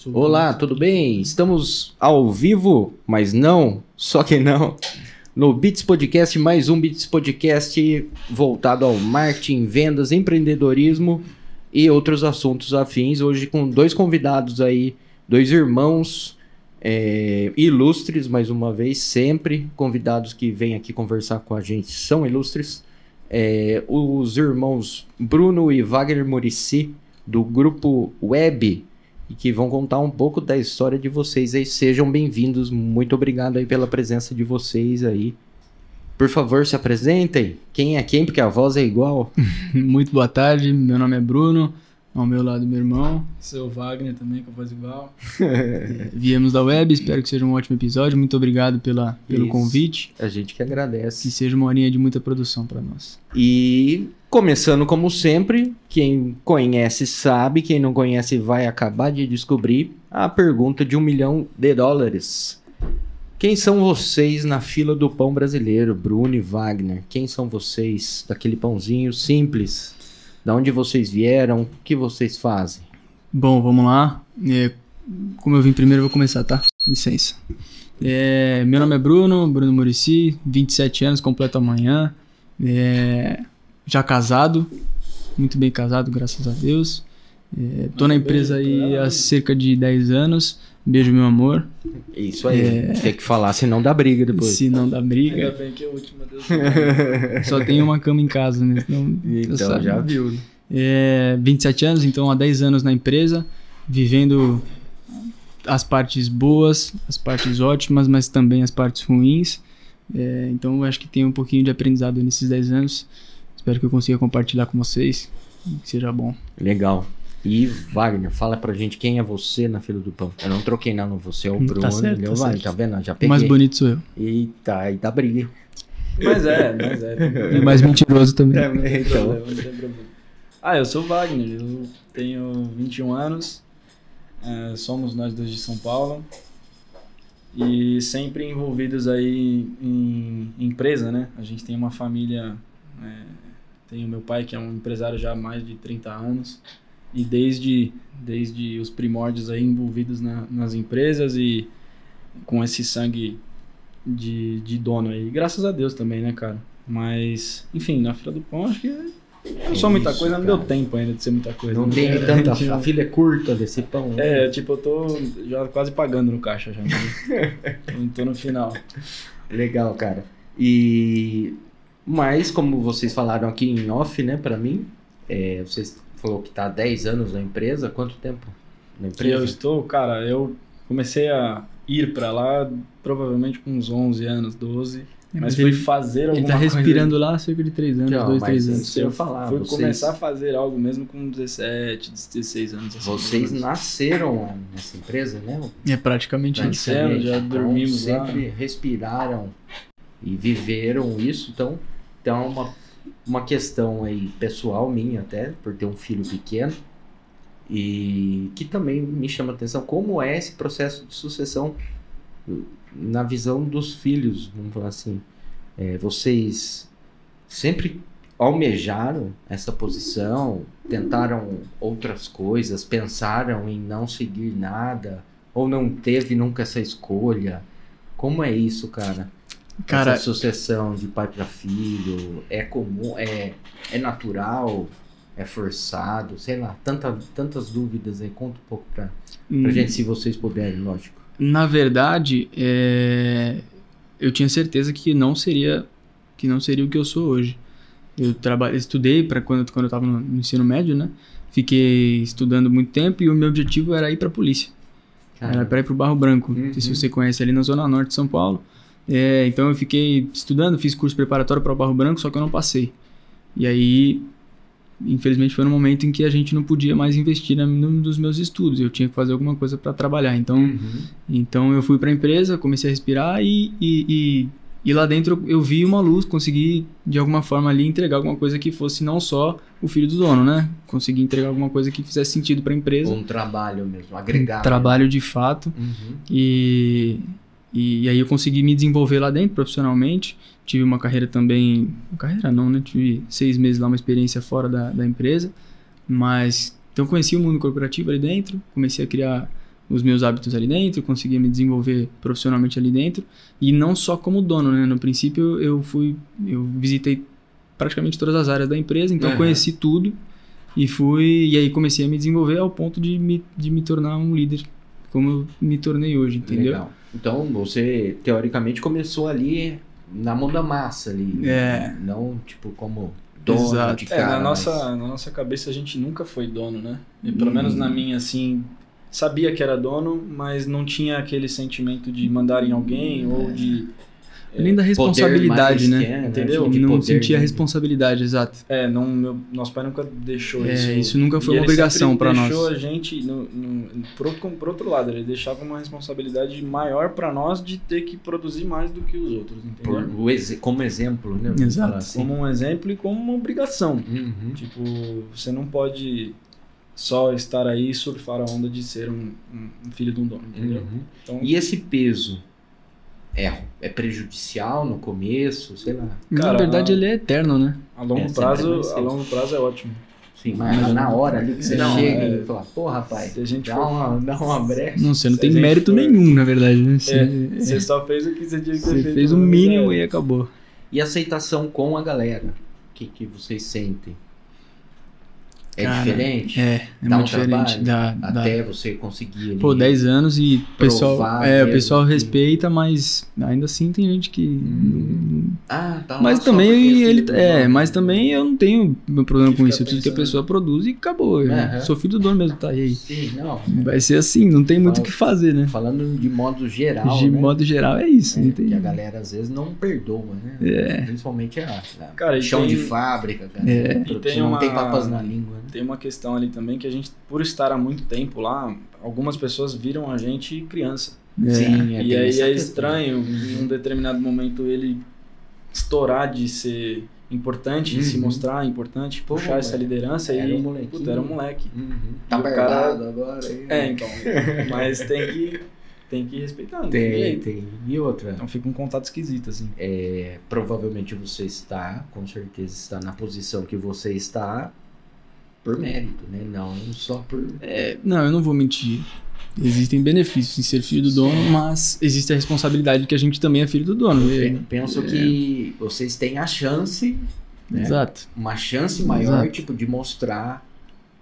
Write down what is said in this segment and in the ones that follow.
Olá, tudo bem? Estamos ao vivo, mas não, só que não, no Beats Podcast, mais um Beats Podcast voltado ao marketing, vendas, empreendedorismo e outros assuntos afins. Hoje com dois convidados aí, dois irmãos ilustres, mais uma vez, sempre convidados que vêm aqui conversar com a gente são ilustres. Os irmãos Bruno e Wagner Muricy, do grupo Web, e que vão contar um pouco da história de vocês aí. Sejam bem-vindos, muito obrigado aí pela presença de vocês aí. Por favor, se apresentem. Quem é quem, porque a voz é igual. Muito boa tarde, meu nome é Bruno, ao meu lado meu irmão. Sou o Wagner também, com a voz igual. Viemos da Web, espero que seja um ótimo episódio. Muito obrigado pelo convite. A gente que agradece. Que seja uma horinha de muita produção para nós. E começando como sempre, quem conhece sabe, quem não conhece vai acabar de descobrir a pergunta de $1 milhão. Quem são vocês na fila do pão brasileiro, Bruno e Wagner? Quem são vocês daquele pãozinho simples? Da onde vocês vieram? O que vocês fazem? Bom, vamos lá. Como eu vim primeiro, eu vou começar, tá? Licença. Meu nome é Bruno Muricy, 27 anos, completo amanhã. Já casado, muito bem casado, graças a Deus. Tô na empresa aí há cerca de 10 anos. Beijo, meu amor. Isso aí, tem que falar, senão dá briga depois. Se não dá briga. Ainda bem que é o último, Deus. Só tem uma cama em casa, né? Então já viu, né? 27 anos, então há 10 anos na empresa, vivendo as partes boas, as partes ótimas, mas também as partes ruins. Então eu acho que tem um pouquinho de aprendizado nesses 10 anos. Espero que eu consiga compartilhar com vocês, que seja bom. Legal. E Wagner, fala pra gente quem é você na fila do pão. Eu não troquei não, você é o Bruno. Tá certo, tá certo. Tá vendo? Já peguei. O mais bonito sou eu. Eita, aí dá briga. Mas é. E mais mentiroso também. Então. Não tem problema. Eu sou o Wagner, eu tenho 21 anos, somos nós dois de São Paulo e sempre envolvidos aí em empresa, né? A gente tem uma família, tem o meu pai que é um empresário já há mais de 30 anos e desde os primórdios aí envolvidos nas empresas e com esse sangue de dono aí. Graças a Deus também, né, cara? Mas, enfim, na fila do pão acho que não sou muita coisa, não deu tempo ainda de ser muita coisa. Não tem tanta. A fila é curta desse pão. Né? Eu tô já quase pagando no caixa já. Tô no final. Legal, cara. Mas, como vocês falaram aqui em off, né, pra mim, vocês falou que tá há 10 anos na empresa. Quanto tempo na empresa? Eu estou, cara, eu comecei a ir pra lá provavelmente com uns 11 anos, 12. Mas fui fazer alguma coisa. Ele tá respirando lá há cerca de 3 anos, 2, 3 anos. Eu falar, fui começar a fazer algo mesmo com 17, 16 anos. Assim, vocês nasceram nessa empresa, né? Praticamente isso. Já dormimos então, lá. Sempre respiraram e viveram isso. Então uma questão aí pessoal minha até, por ter um filho pequeno. E que também me chama a atenção como é esse processo de sucessão na visão dos filhos, vamos falar assim. Vocês sempre almejaram essa posição, tentaram outras coisas, pensaram em não seguir nada, ou não teve nunca essa escolha? Como é isso, cara? Essa sucessão de pai para filho, é comum, é natural, é forçado, sei lá, tantas dúvidas aí. Conta um pouco pra gente, se vocês puderem, lógico. Na verdade, eu tinha certeza que não seria o que eu sou hoje. Eu estudei quando eu estava no ensino médio, né? Fiquei estudando muito tempo e o meu objetivo era ir para a polícia. Era para ir para o Barro Branco. Não sei se você conhece, ali na Zona Norte de São Paulo. Então eu fiquei estudando, fiz curso preparatório para o Barro Branco, só que eu não passei. E aí, infelizmente, foi no momento em que a gente não podia mais investir nos meus estudos. Eu tinha que fazer alguma coisa para trabalhar. Então eu fui para a empresa, comecei a respirar e lá dentro eu vi uma luz, consegui de alguma forma ali entregar alguma coisa que fosse não só o filho do dono, né? Consegui entregar alguma coisa que fizesse sentido para a empresa. Um trabalho mesmo, agregar. Trabalho de fato. E aí eu consegui me desenvolver lá dentro profissionalmente. Tive uma carreira também... Carreira não, né? Tive 6 meses lá, uma experiência fora da empresa. Mas... Então conheci o mundo corporativo ali dentro. Comecei a criar os meus hábitos ali dentro, conseguia me desenvolver profissionalmente ali dentro, e não só como dono, né? No princípio eu visitei praticamente todas as áreas da empresa, então conheci tudo e aí comecei a me desenvolver ao ponto de me tornar um líder, como eu me tornei hoje, entendeu? Legal. Então você teoricamente começou ali na mão da massa ali, não tipo como dono. Exato. De cara, na nossa cabeça a gente nunca foi dono, né? E pelo menos na minha, assim, sabia que era dono, mas não tinha aquele sentimento de mandar em alguém ou de... Além da responsabilidade, né? Entendeu? Não sentia a responsabilidade, exato. Nosso pai nunca deixou isso. Isso nunca foi uma obrigação para nós. Ele deixou a gente, por outro lado, ele deixava uma responsabilidade maior para nós de ter que produzir mais do que os outros, entendeu? Como exemplo, né? Exato. Assim. Como um exemplo e como uma obrigação. Tipo, você não pode só estar aí e surfar a onda de ser um filho de um dono, entendeu? Então, e esse peso? É prejudicial no começo, sei lá. Cara, na verdade ele é eterno, né? A longo prazo é ótimo. Sim, mas na hora ali que você chega e fala, pô, rapaz, se a gente dá uma brecha. Não, você não tem mérito nenhum, na verdade, né? Você só fez o que você tinha que ter feito. Você fez o mínimo e acabou. E aceitação com a galera? O que vocês sentem? Cara, diferente? É muito diferente. Até você conseguir ali. Pô, 10 anos e o pessoal que... respeita, mas ainda assim tem gente que... Tá. Mas também mas também eu não tenho meu problema com isso. Eu preciso que a pessoa produza e acabou. Eu sou filho do dono mesmo, tá? E aí? Sim, não. Vai ser assim, não tem muito o que fazer, né? Falando de modo geral, de modo geral é isso. Que a galera às vezes não perdoa, né? Principalmente cara, chão de fábrica, cara. Não tem papas na língua, né? Tem uma questão ali também que a gente, por estar há muito tempo lá, algumas pessoas viram a gente criança. Sim, e aí é estranho, em um determinado momento, ele estourar de ser importante, de se mostrar importante, puxar essa liderança era e... Um molequinho. Era um moleque. Tá barbado agora. Então. Mas tem que respeitar. Tem. E outra? Então fica um contato esquisito, assim. Provavelmente você com certeza está na posição que você está... por mérito, né? Não só por... Não, eu não vou mentir. Existem benefícios em ser filho do dono, mas existe a responsabilidade que a gente também é filho do dono. Penso que vocês têm a chance, né? Exato. Uma chance maior, tipo, de mostrar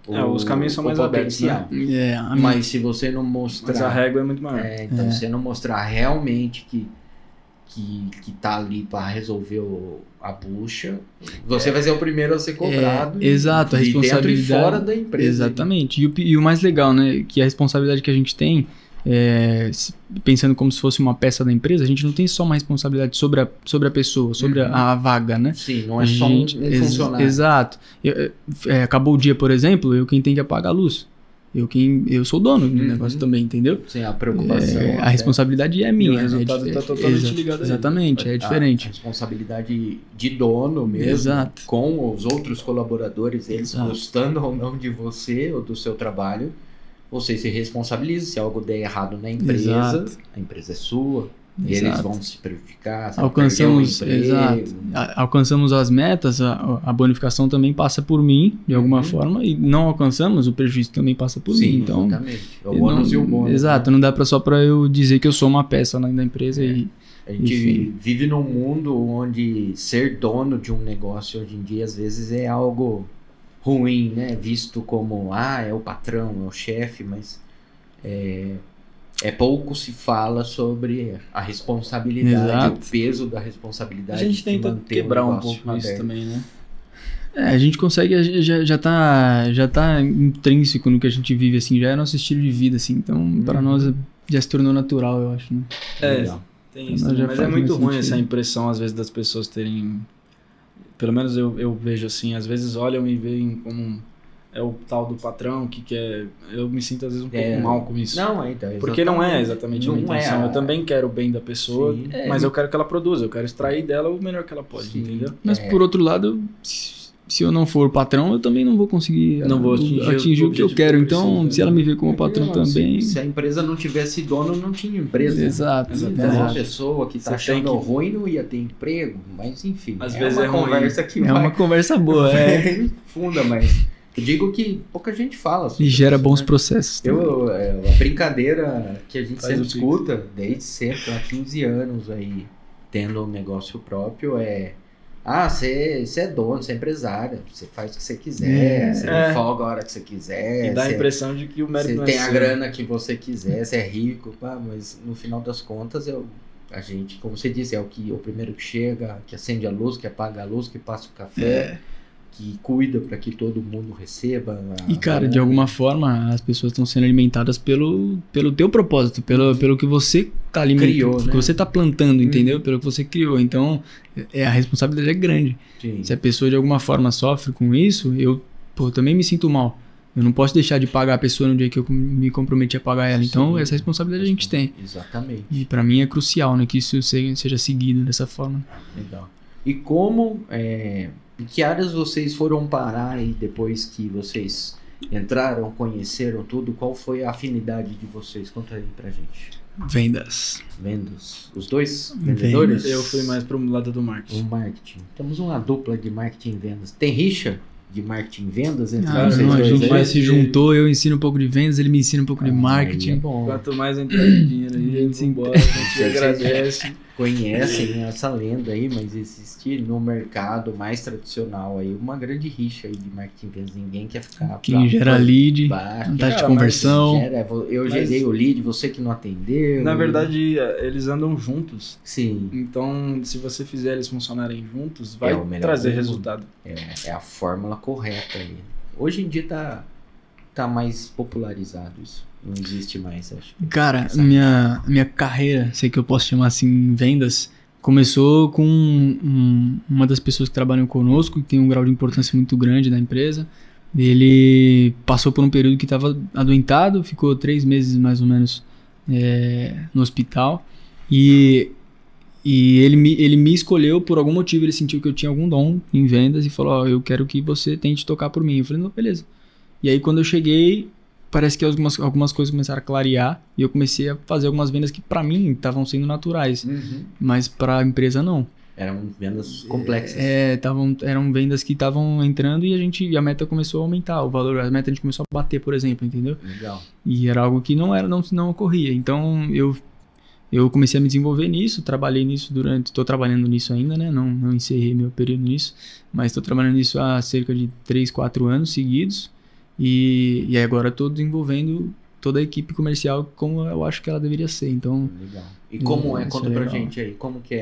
os caminhos são mais abertos, né? Mas se você não mostrar... Mas a régua é muito maior. Então, se você não mostrar realmente que tá ali para resolver a bucha, você vai ser o primeiro a ser cobrado. Exato, a responsabilidade dentro e fora da empresa. Exatamente. E o mais legal, né, que a responsabilidade que a gente tem, pensando como se fosse uma peça da empresa, a gente não tem só uma responsabilidade sobre a pessoa, sobre a vaga, né? Sim, não é só um funcionário. Exato. Acabou o dia, por exemplo, eu quem tem que apagar a luz. Eu sou o dono do negócio também, entendeu? Sim, a preocupação. A responsabilidade é minha. E o resultado está totalmente ligado a ele. Exatamente, é diferente. A responsabilidade de dono mesmo. Exato. Com os outros colaboradores, eles gostando ou não de você ou do seu trabalho, você se responsabiliza. Se algo der errado na empresa, a empresa é sua. E eles vão se prejudicar. Alcançamos as metas, a bonificação também passa por mim, de alguma forma, e não alcançamos, o prejuízo também passa por mim. Então, exatamente. O ônus e o bônus. Exato, não dá só para eu dizer que eu sou uma peça da empresa. A gente vive num mundo onde ser dono de um negócio hoje em dia, às vezes, é algo ruim, né? Visto como, é o patrão, é o chefe, mas... pouco se fala sobre a responsabilidade, o peso da responsabilidade. A gente tenta quebrar um pouco isso também, né? A gente consegue, já tá intrínseco no que a gente vive, assim, já é nosso estilo de vida, assim, então para nós já se tornou natural, eu acho, né? Tem isso, mas é muito ruim essa impressão, às vezes, das pessoas terem, pelo menos eu vejo assim, às vezes olham e veem como... é o tal do patrão que quer... Eu me sinto às vezes um pouco mal com isso. Então, porque não é exatamente a minha intenção. Eu também quero o bem da pessoa, mas eu quero que ela produza. Eu quero extrair dela o melhor que ela pode, entendeu? Mas por outro lado, se eu não for patrão, eu também não vou conseguir atingir o que eu quero. Então, se ela me ver como patrão também... Se a empresa não tivesse dono, não tinha empresa. Exato. Então, uma pessoa que tá achando ruim não ia ter emprego. Mas, enfim, às vezes uma conversa que vai... uma conversa boa, funda, mas... digo que pouca gente fala sobre E gera isso, bons né? processos. A brincadeira que a gente Faz sempre o Pix. escuta, desde sempre, há 15 anos aí, tendo um negócio próprio, você é dono, você é empresário, você faz o que você quiser, você folga a hora que você quiser, E dá a você impressão de que o mérito você não é tem a seu. grana que você quiser, você é rico, mas no final das contas a gente, como você disse, é o primeiro que chega, que acende a luz, que apaga a luz, que passa o café, que cuida para que todo mundo receba. E, cara, de alguma forma, as pessoas estão sendo alimentadas pelo teu propósito, pelo que você tá alimentando, Criou, né? que você tá plantando, entendeu? Pelo que você criou. Então, a responsabilidade é grande. Sim. Se a pessoa de alguma forma sofre com isso, eu também me sinto mal. Eu não posso deixar de pagar a pessoa no dia que eu me comprometi a pagar ela. Então, Sim. essa responsabilidade a gente tem. Exatamente. E pra mim é crucial, né, que isso seja seguido dessa forma. Legal. E como, em que áreas vocês foram parar aí depois que vocês entraram, conheceram tudo? Qual foi a afinidade de vocês? Conta aí pra gente. Vendas. Vendas. Os dois vendedores? Eu fui mais pro lado do O marketing. marketing. Temos uma dupla de marketing e vendas. Tem rixa de marketing e vendas entre Ah, vocês não, a dois? gente aí? mais se juntou, eu ensino um pouco de vendas, ele me ensina um pouco de Aí é marketing. bom. Quanto mais entrar de dinheiro aí, Gente, vambora, a gente Vocês agradece. conhecem essa lenda aí, mas existe no mercado mais tradicional aí uma grande rixa aí de marketing e vendas. Ninguém quer ficar Quem gera lead, baixo. taxa de Cara, conversão. Eu gerei o lead, você que não atendeu. Na verdade, eles andam juntos. Sim, Então, se você fizer eles funcionarem juntos, vai o melhor trazer do mundo. resultado. é a fórmula correta aí. Hoje em dia tá mais popularizado isso. Não existe mais, acho. Cara, minha carreira, sei que eu posso chamar assim, em vendas, começou com uma das pessoas que trabalham conosco, que tem um grau de importância muito grande na empresa. Ele passou por um período que estava adoentado, ficou 3 meses mais ou menos no hospital. E ele me escolheu por algum motivo, ele sentiu que eu tinha algum dom em vendas e falou, ó, eu quero que você tente tocar por mim. Eu falei, não, beleza. E aí quando eu cheguei, parece que algumas coisas começaram a clarear e eu comecei a fazer algumas vendas que pra mim estavam sendo naturais, mas pra empresa não. Eram vendas complexas. Eram vendas que estavam entrando e a meta começou a aumentar, o valor, a meta a gente começou a bater, por exemplo, entendeu? Legal. E era algo que não ocorria. Então eu comecei a me desenvolver nisso, trabalhei nisso estou trabalhando nisso ainda, né? Não encerrei meu período nisso, mas estou trabalhando nisso há cerca de 3, 4 anos seguidos. E agora estou desenvolvendo toda a equipe comercial como eu acho que ela deveria ser. Então, Legal. E como isso conta é pra legal. gente aí, como que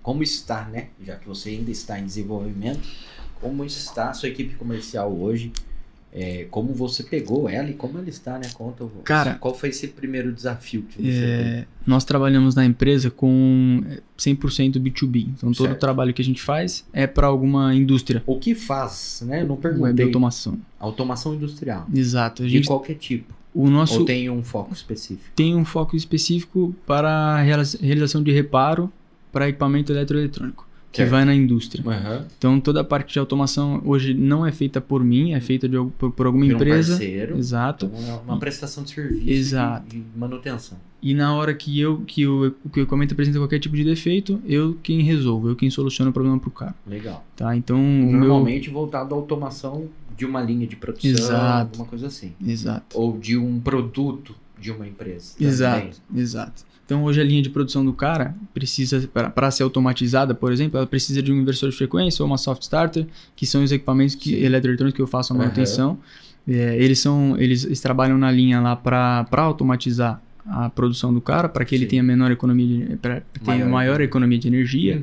como está, né? Já que você ainda está em desenvolvimento, como está a sua equipe comercial hoje? Como você pegou ela e como ela está, né? Conta, Cara, qual foi esse primeiro desafio que você teve? nós trabalhamos na empresa com 100% B2B. Então, todo o Certo. trabalho que a gente faz é para alguma indústria. O que faz, né? Eu não Web perguntei. automação. Automação industrial. Exato. A De gente, qualquer tipo. o nosso Ou tem um foco específico? tem um foco específico para a realização de reparo para equipamento eletroeletrônico, que Certo. vai na indústria. Aham. Então, toda a parte de automação hoje não é feita por mim, é feita por alguma Por um empresa. parceiro. Exato. Então é uma prestação de serviço Exato. de manutenção. E na hora que o equipamento apresenta qualquer tipo de defeito, eu quem resolvo, eu quem soluciono o problema pro cara. Legal. Tá? Então, o meu... Normalmente voltado à automação de uma linha de produção, Exato. alguma coisa assim. Exato. Ou de um produto de uma empresa. também. Exato. Então, hoje a linha de produção do cara precisa, para ser automatizada, por exemplo, ela precisa de um inversor de frequência ou uma soft starter, que são os equipamentos eletroeletrônicos que eu faço a manutenção. Eles trabalham na linha lá para automatizar a produção do cara, para que ele Sim. tenha menor economia, maior economia de energia,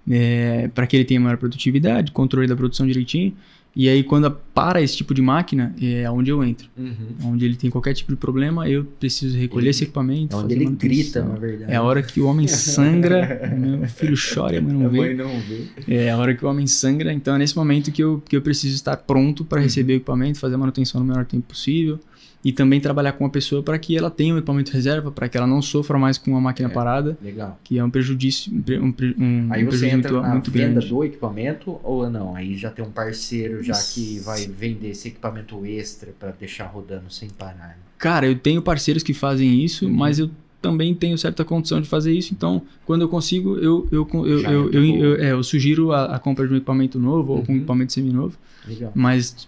Uhum. para que ele tenha maior produtividade, controle da produção direitinho. E aí, quando para esse tipo de máquina, é onde eu entro. Uhum. Onde ele tem qualquer tipo de problema, eu preciso recolher esse equipamento. É onde fazer ele manutenção. grita, na verdade. É a hora que o homem sangra, meu filho chora e a mãe não A vê. mãe não vê. É a hora que o homem sangra, então é nesse momento que eu preciso estar pronto para receber o equipamento, fazer a manutenção no menor tempo possível e também trabalhar com a pessoa para que ela tenha um equipamento reserva, para que ela não sofra mais com a máquina parada, Legal. que é um prejudício, Aí você prejuízo entra na muito venda grande. do equipamento ou não? Aí já tem um parceiro já que vai vender esse equipamento extra para deixar rodando sem parar. Né? Cara, eu tenho parceiros que fazem isso, mas também tenho certa condição de fazer isso, então quando eu consigo, eu sugiro a compra de um equipamento novo ou com um equipamento seminovo, Legal. mas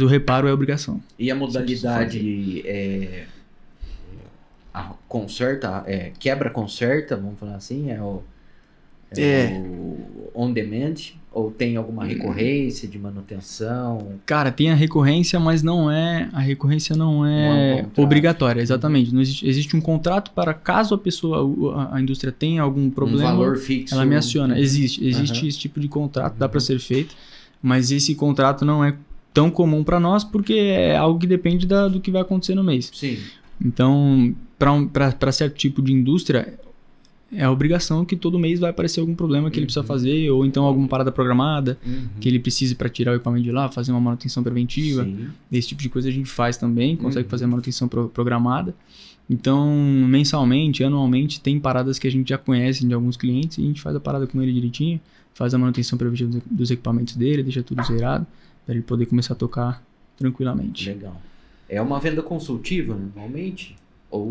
o reparo é obrigação. E a modalidade conserta, quebra-conserta, vamos falar assim, é o on demand, ou tem alguma recorrência de manutenção? Cara, tem a recorrência, mas a recorrência não é obrigatória, exatamente. Não existe um contrato para caso a indústria tenha algum problema, Um valor fixo. ela me aciona. Existe esse tipo de contrato, dá para ser feito, mas esse contrato não é tão comum para nós porque é algo que depende do que vai acontecer no mês. Sim. Então, para certo tipo de indústria, é a obrigação que todo mês vai aparecer algum problema que ele precisa fazer, ou então alguma parada programada que ele precise para tirar o equipamento de lá, fazer uma manutenção preventiva. Sim. Esse tipo de coisa a gente faz também, consegue fazer a manutenção programada. Então, mensalmente, anualmente, tem paradas que a gente já conhece de alguns clientes e a gente faz a parada com ele direitinho, faz a manutenção preventiva dos equipamentos dele, deixa tudo zerado, para ele poder começar a tocar tranquilamente. Legal. É uma venda consultiva, normalmente?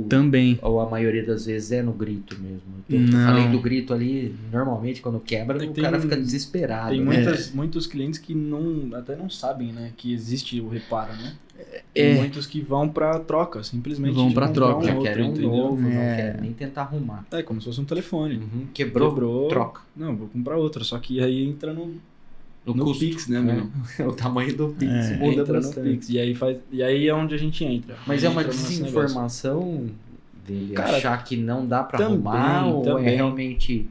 Também. Ou a maioria das vezes é no grito mesmo? Eu Não. falei do grito ali, normalmente quando quebra, o cara fica desesperado. Tem né? muitos clientes que até não sabem, né, que existe o reparo, né? É. Tem muitos que vão pra troca, simplesmente. Vão pra comprar troca. Já outro, querem um entendeu? novo, não É. querem nem tentar arrumar. É como se fosse um telefone. Quebrou, troca. Não, vou comprar outro. Só que aí entra no custo, Pix, né, meu? O tamanho do Pix É. muda Entra no bastante. Pix. E aí é onde a gente entra. Mas A é gente uma entra no nosso negócio. desinformação dele Cara, achar que não dá pra também, arrumar, ou é também. realmente...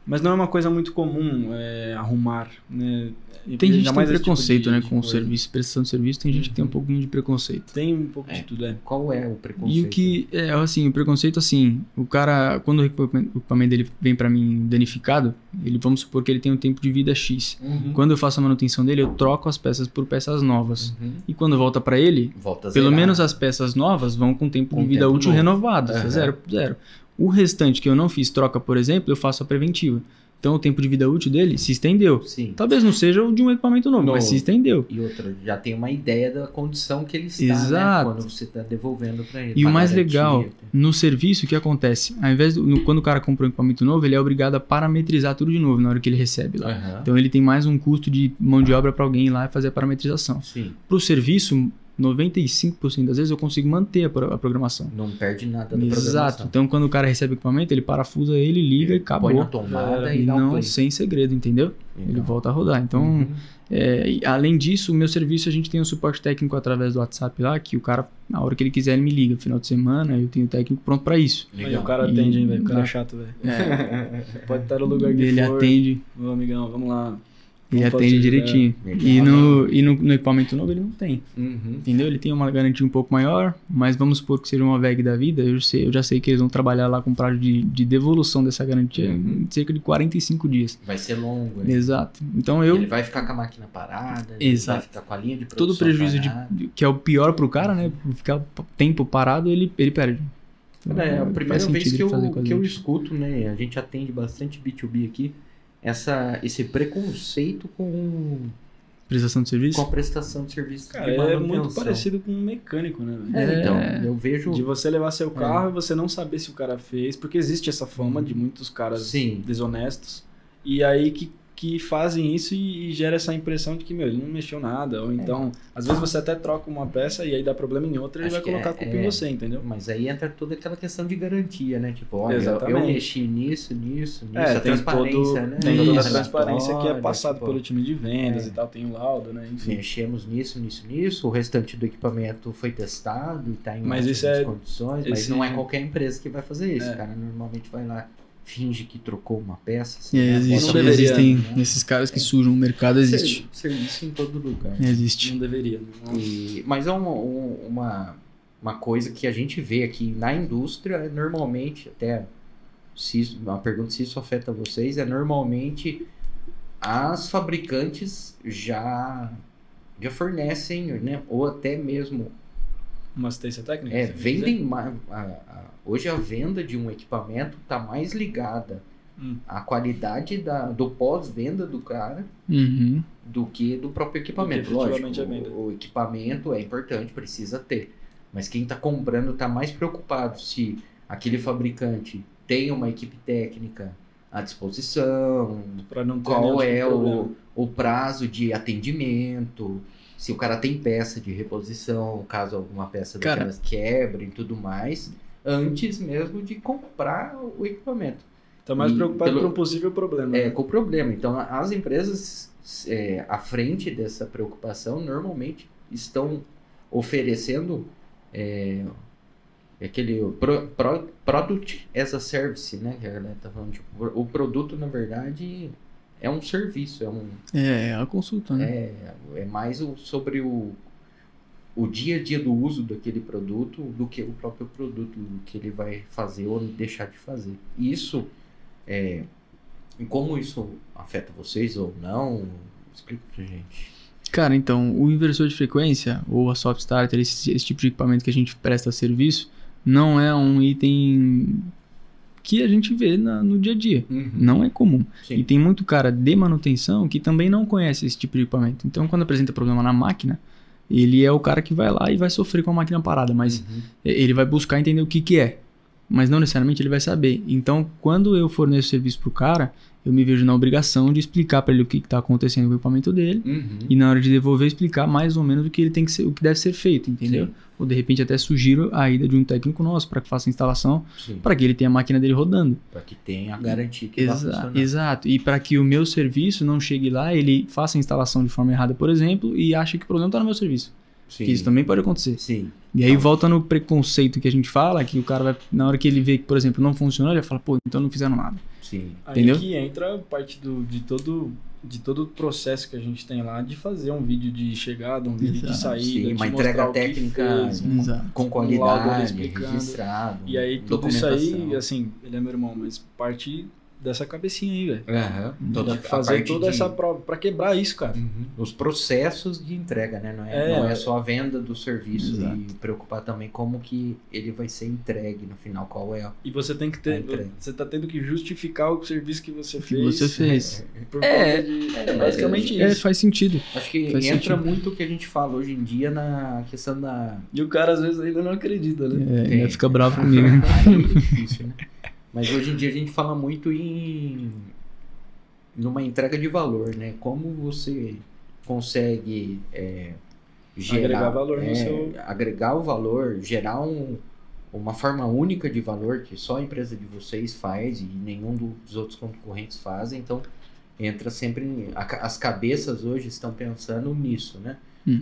Mas não é uma coisa muito comum arrumar, né? E Tem gente que tem jamais esse tipo preconceito, né, de com o coisa. serviço, prestação de serviço, tem gente que tem um pouquinho de preconceito. Tem um pouco de tudo, Qual é o preconceito? E o que, assim, o preconceito, assim, o cara, quando o equipamento dele vem pra mim danificado, vamos supor que ele tem um tempo de vida X. Quando eu faço a manutenção dele, eu troco as peças por peças novas. E quando volta pra ele, Volta a pelo zerar. menos as peças novas vão com tempo Com de vida tempo útil novo. renovado, Aham. zero. O restante que eu não fiz troca, por exemplo, eu faço a preventiva. Então o tempo de vida útil dele se estendeu. Sim. Talvez não seja o de um equipamento novo, mas se estendeu. E outra, já tem uma ideia da condição que ele está, Exato. né? Quando você está devolvendo para ele. E o pra mais garantia. legal, no serviço, o que acontece? Ao invés quando o cara compra um equipamento novo, ele é obrigado a parametrizar tudo de novo na hora que ele recebe lá. Aham. Então ele tem mais um custo de mão de obra para alguém ir lá e fazer a parametrização. Sim. Para o serviço, 95% das vezes eu consigo manter a programação. Não perde nada da Exato. programação. Então quando o cara recebe o equipamento, ele parafusa ele, liga e acabou. Põe na tomada e E dá um não play. sem segredo, entendeu? Legal. Ele volta a rodar. Então, e além disso, o meu serviço, a gente tem um suporte técnico através do WhatsApp lá, que o cara, na hora que ele quiser, ele me liga. No final de semana, eu tenho o técnico pronto pra isso. Aí Legal. o cara atende, hein, velho? O cara é chato, velho. Pode estar no lugar que Ele for. atende, Ô, amigão, vamos lá. ele Vamos atende fazer, direitinho. Legal. E no equipamento novo ele não tem. Entendeu? Ele tem uma garantia um pouco maior, mas vamos supor que seja uma VEG da vida, eu já sei que eles vão trabalhar lá com prazo de devolução dessa garantia em cerca de 45 dias. Vai ser longo. né? Exato. Então Ele vai ficar com a máquina parada, ele Exato. vai ficar com a linha de produção todo prejuízo parada. que é o pior pro cara, né? Ficar tempo parado, ele perde. Então, É a faz primeira sentido vez que ele fazer com a eu gente. escuto, né? A gente atende bastante B2B aqui. Esse preconceito com Prestação de serviço? a prestação de serviço. Cara, de é manutenção. muito parecido com um mecânico, né, velho? Então, É. eu vejo. De você levar seu carro e você não saber se o cara fez, porque existe essa fama de muitos caras Sim. desonestos, e aí que fazem isso e gera essa impressão de que, meu, ele não mexeu nada, ou então, às vezes você até troca uma peça e aí dá problema em outra e ele Acho vai que colocar a culpa em você, entendeu? Mas aí entra toda aquela questão de garantia, né? Tipo, olha, eu Exatamente. mexi nisso, a Tem transparência, né? tem toda a Isso. transparência que é Relatório, passado tipo, pelo time de vendas é. e tal, tem o laudo, né, enfim. Mexemos nisso, o restante do equipamento foi testado e está em Mas ótimas isso é- condições, mas esse- não é qualquer empresa que vai fazer isso. É. O cara normalmente vai lá, finge que trocou uma peça. Existe, Não deveria, existem né? esses caras que sujam o mercado, existe. Serviço em todo lugar. Existe. Não deveria. Não. Mas é uma coisa que a gente vê aqui na indústria, normalmente, até uma pergunta se isso afeta vocês, é normalmente as fabricantes já fornecem, né? Ou até mesmo Uma assistência técnica? você quer vendem dizer? hoje a venda de um equipamento está mais ligada Hum. à qualidade do pós-venda do cara Uhum. do que do próprio equipamento. Do que efetivamente Lógico, a venda. o equipamento é importante, precisa ter. Mas quem está comprando está mais preocupado se aquele fabricante tem uma equipe técnica à disposição, Pra não ter qual nenhum é tipo de problema. o prazo de atendimento, se o cara tem peça de reposição, caso alguma peça Cara, daquelas quebre e tudo mais, antes mesmo de comprar o equipamento. Tá mais E preocupado pelo- com um possível problema. É, né? com o problema. Então, as empresas à frente dessa preocupação normalmente estão oferecendo aquele Product as a Service, né? Que a galera tá falando. Tipo, o produto, na verdade, é um serviço, É a consulta, né? é mais sobre o dia a dia do uso daquele produto do que o próprio produto que ele vai fazer ou deixar de fazer. E isso, e como isso afeta vocês ou não, explica pra gente. Cara, então, o inversor de frequência, ou a soft starter, esse tipo de equipamento que a gente presta serviço, não é um item que a gente vê no dia a dia. Não é comum. Sim. E tem muito cara de manutenção que também não conhece esse tipo de equipamento. Então, quando apresenta problema na máquina, ele é o cara que vai lá e vai sofrer com a máquina parada, mas ele vai buscar entender o que é. Mas não necessariamente ele vai saber. Então, quando eu forneço serviço pro cara, eu me vejo na obrigação de explicar para ele o que está acontecendo com o equipamento dele e na hora de devolver explicar mais ou menos o que ele tem que ser, o que deve ser feito, entendeu? Sim. Ou de repente até sugiro a ida de um técnico nosso para que faça a instalação, para que ele tenha a máquina dele rodando. Para que tenha a garantia que vai funcionar. Exato. E para que o meu serviço não chegue lá, ele faça a instalação de forma errada, por exemplo, e ache que o problema está no meu serviço. Sim. Que isso também pode acontecer. Sim. E aí volta no preconceito que a gente fala, que o cara vai, na hora que ele vê que, por exemplo, não funcionou, ele vai falar, pô, então não fizeram nada. Sim. Aí Entendeu? que entra parte de todo o processo que a gente tem lá de fazer um vídeo de chegada, um vídeo de Exato. saída, Sim, de uma mostrar entrega o que técnica fez, Exato. com laudo ali qualidade, explicando. registrado. E aí tudo isso aí, documentação. assim, ele é meu irmão, mas parte dessa cabecinha aí, velho. Aham. Toda a Fazer parte toda de- essa prova pra quebrar isso, cara. Os processos de entrega, né? Não é só a venda do serviço. Exato. E preocupar também como que ele vai ser entregue no final, qual é E você tem que a ter, entrega. você tá tendo que justificar o serviço que você Que fez. você fez. Por conta de basicamente isso. Faz sentido. Acho que Faz entra sentido. muito o que a gente fala hoje em dia na questão da... E o cara às vezes ainda não acredita, né? Ainda fica bravo comigo. Aí é difícil, né? Mas hoje em dia a gente fala muito numa entrega de valor, né? Como você consegue gerar, Agregar valor no seu- agregar o valor, gerar uma forma única de valor que só a empresa de vocês faz e nenhum dos outros concorrentes fazem. Então entra sempre as cabeças hoje estão pensando nisso, né?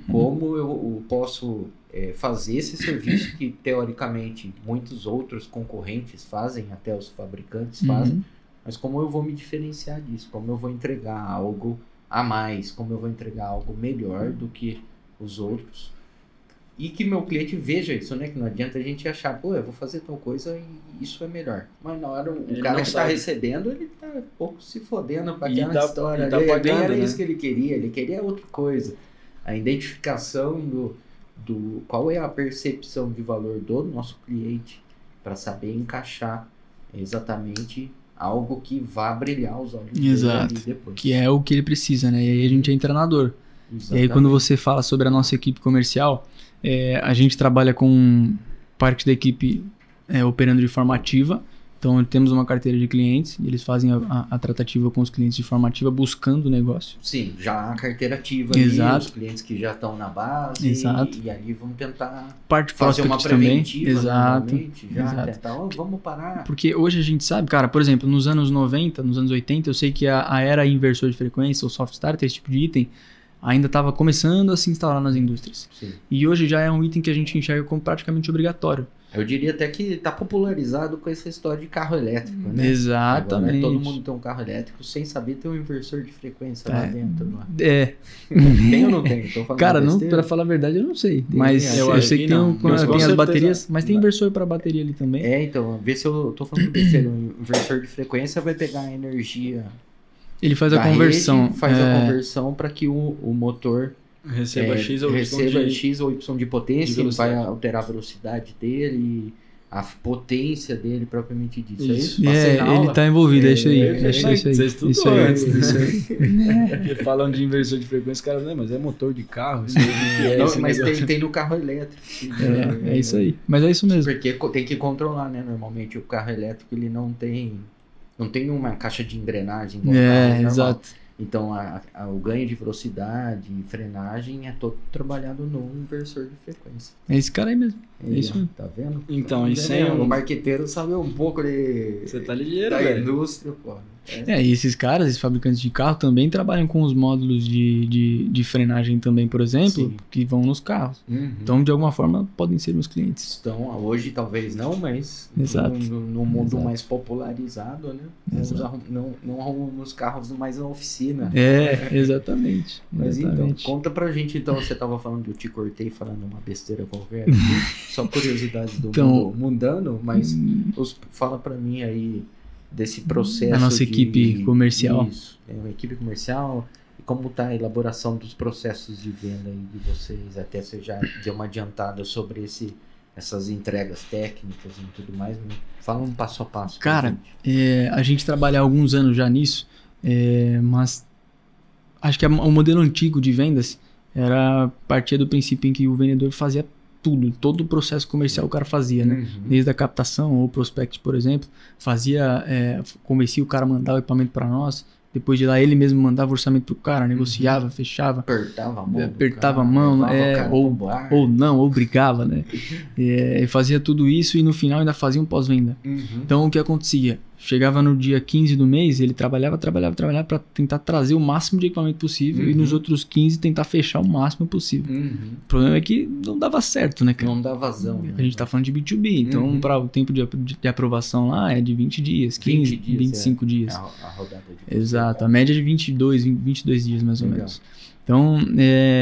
Como eu posso fazer esse serviço que teoricamente muitos outros concorrentes fazem, até os fabricantes fazem, mas como eu vou me diferenciar disso, como eu vou entregar algo a mais, como eu vou entregar algo melhor do que os outros e que meu cliente veja isso, né? Que não adianta a gente achar, pô, eu vou fazer tal coisa e isso é melhor. Mas na hora o Ele cara não que tá sabe. recebendo, ele tá um pouco se fodendo pra E aquela tá- história. e tá ali. Nem pagando, era né? isso que ele queria outra coisa. A identificação do qual é a percepção de valor do nosso cliente para saber encaixar exatamente algo que vá brilhar os olhos dele Exato. ali depois. Que é o que ele precisa, né? E aí a gente é treinador. E aí Exatamente. quando você fala sobre a nossa equipe comercial, a gente trabalha com parte da equipe operando de forma ativa. Então temos uma carteira de clientes e eles fazem a tratativa com os clientes de forma ativa, buscando o negócio. Sim, já a carteira ativa Exato. ali, os clientes que já estão na base. Exato. E aí vamos tentar Parte fazer uma prospect também. preventiva Exato. normalmente, já Exato. tentar, vamos parar. Porque hoje a gente sabe, cara, por exemplo, nos anos 90, nos anos 80, eu sei que a era inversor de frequência, ou soft starter, esse tipo de item, ainda estava começando a se instalar nas indústrias. Sim. E hoje já é um item que a gente enxerga como praticamente obrigatório. Eu diria até que está popularizado com essa história de carro elétrico, né? Exatamente. Agora, todo mundo tem um carro elétrico sem saber ter um inversor de frequência lá dentro. Lá. Tem ou não tem? Tô falando Cara, não, besteira? pra falar a verdade, eu não sei. Mas eu eu acho sei que que tem, não. Mas com tem as certeza baterias, mas tem vai. inversor pra bateria ali também. Então, vê se eu tô falando besteira. Um inversor de frequência vai pegar a energia Ele faz a da conversão. rede, faz a conversão para que o motor Receba X ou Y receba de... X ou Y de potência, de ele vai velocidade. alterar a velocidade dele, a potência dele propriamente dito. Isso. Passei na aula. Ele tá envolvido, é isso aí. Você estudou Isso aí. antes disso aí. Falam de inversor de frequência, os caras, não, mas é motor de carro. Isso aí, Não, mas tem no carro elétrico. É isso aí. Mas é isso mesmo. Porque tem que controlar, né? Normalmente o carro elétrico ele não tem uma caixa de engrenagem. Exato. Então o ganho de velocidade e frenagem é todo trabalhado no inversor de frequência. É esse cara aí mesmo. É isso mesmo. Tá vendo? Então, e sem o marqueteiro sabe um pouco Você tá ligeiro, da velho. indústria, pô. E esses caras, esses fabricantes de carro, também trabalham com os módulos de frenagem também, por exemplo, Sim. que vão nos carros. Uhum. Então, de alguma forma, podem ser meus clientes. Então, hoje talvez não, mas Exato. no mundo Exato. mais popularizado, né? Não arrumamos os carros mais na oficina. Exatamente. Mas Exatamente. então, conta pra gente, então, você tava falando que eu te cortei falando uma besteira qualquer, só curiosidades do Então, mundo mundano, mas fala pra mim aí desse processo a nossa equipe comercial. Isso, uma equipe comercial, e como tá a elaboração dos processos de venda aí de vocês, até você já deu uma adiantada sobre essas entregas técnicas e tudo mais, fala um passo a passo. Cara, a gente trabalha há alguns anos já nisso, mas acho que o modelo antigo de vendas partia do princípio em que o vendedor fazia tudo, todo o processo comercial o cara fazia, né? Uhum. Desde a captação ou prospect, por exemplo, convencia o cara a mandar o equipamento para nós, depois de lá ele mesmo mandava o orçamento pro cara, negociava, fechava, apertava a mão, ou brigava, né? E fazia tudo isso e no final ainda fazia um pós-venda. Uhum. Então o que acontecia? Chegava no dia 15 do mês, ele trabalhava para tentar trazer o máximo de equipamento possível e nos outros 15 tentar fechar o máximo possível. O problema é que não dava certo, né, cara? Não dá vazão. Né? A gente tá falando de B2B, então para o tempo de aprovação lá é de 20 dias, 15, 25 dias. A rodada de Exato, a média é de 22 dias mais ou menos. Então,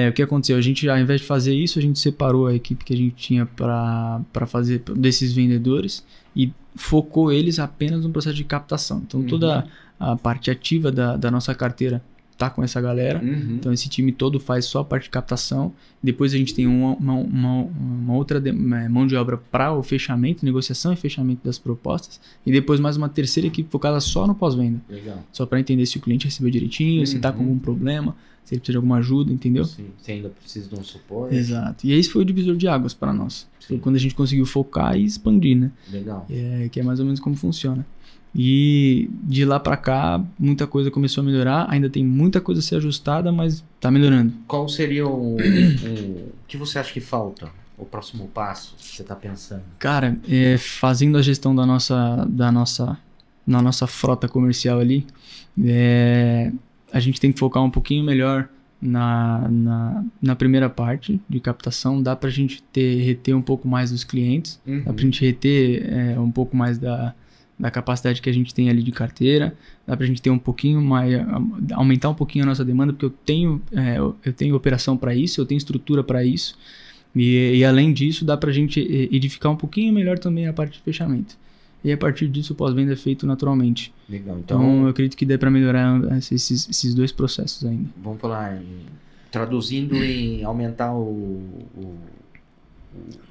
o que aconteceu? A gente, ao invés de fazer isso, a gente separou a equipe que a gente tinha para fazer desses vendedores e focou eles apenas no processo de captação. Então, toda a parte ativa da nossa carteira tá com essa galera. Então, esse time todo faz só a parte de captação. Depois, a gente tem uma outra mão de obra para o fechamento, negociação e fechamento das propostas. E depois, mais uma terceira equipe focada só no pós-venda. Legal. Só para entender se o cliente recebeu direitinho, se tá com algum problema, se ele precisa de alguma ajuda, entendeu? Sim, você ainda precisa de um suporte. Exato. E esse foi o divisor de águas para nós. Foi quando a gente conseguiu focar e expandir, né? Legal. Que é mais ou menos como funciona. E de lá para cá, muita coisa começou a melhorar. Ainda tem muita coisa a ser ajustada, mas tá melhorando. Qual seria o que você acha que falta? O próximo passo que você tá pensando? Cara, fazendo a gestão da nossa frota comercial ali, a gente tem que focar um pouquinho melhor na primeira parte de captação. Dá pra gente reter um pouco mais dos clientes, dá pra gente reter um pouco mais da capacidade que a gente tem ali de carteira, dá pra gente ter um pouquinho mais, aumentar um pouquinho a nossa demanda, porque eu tenho operação para isso, eu tenho estrutura para isso, e além disso dá pra gente edificar um pouquinho melhor também a parte de fechamento. E a partir disso o pós-venda é feito naturalmente. Legal. Então eu acredito que dê para melhorar esses dois processos ainda. Vamos falar, traduzindo em aumentar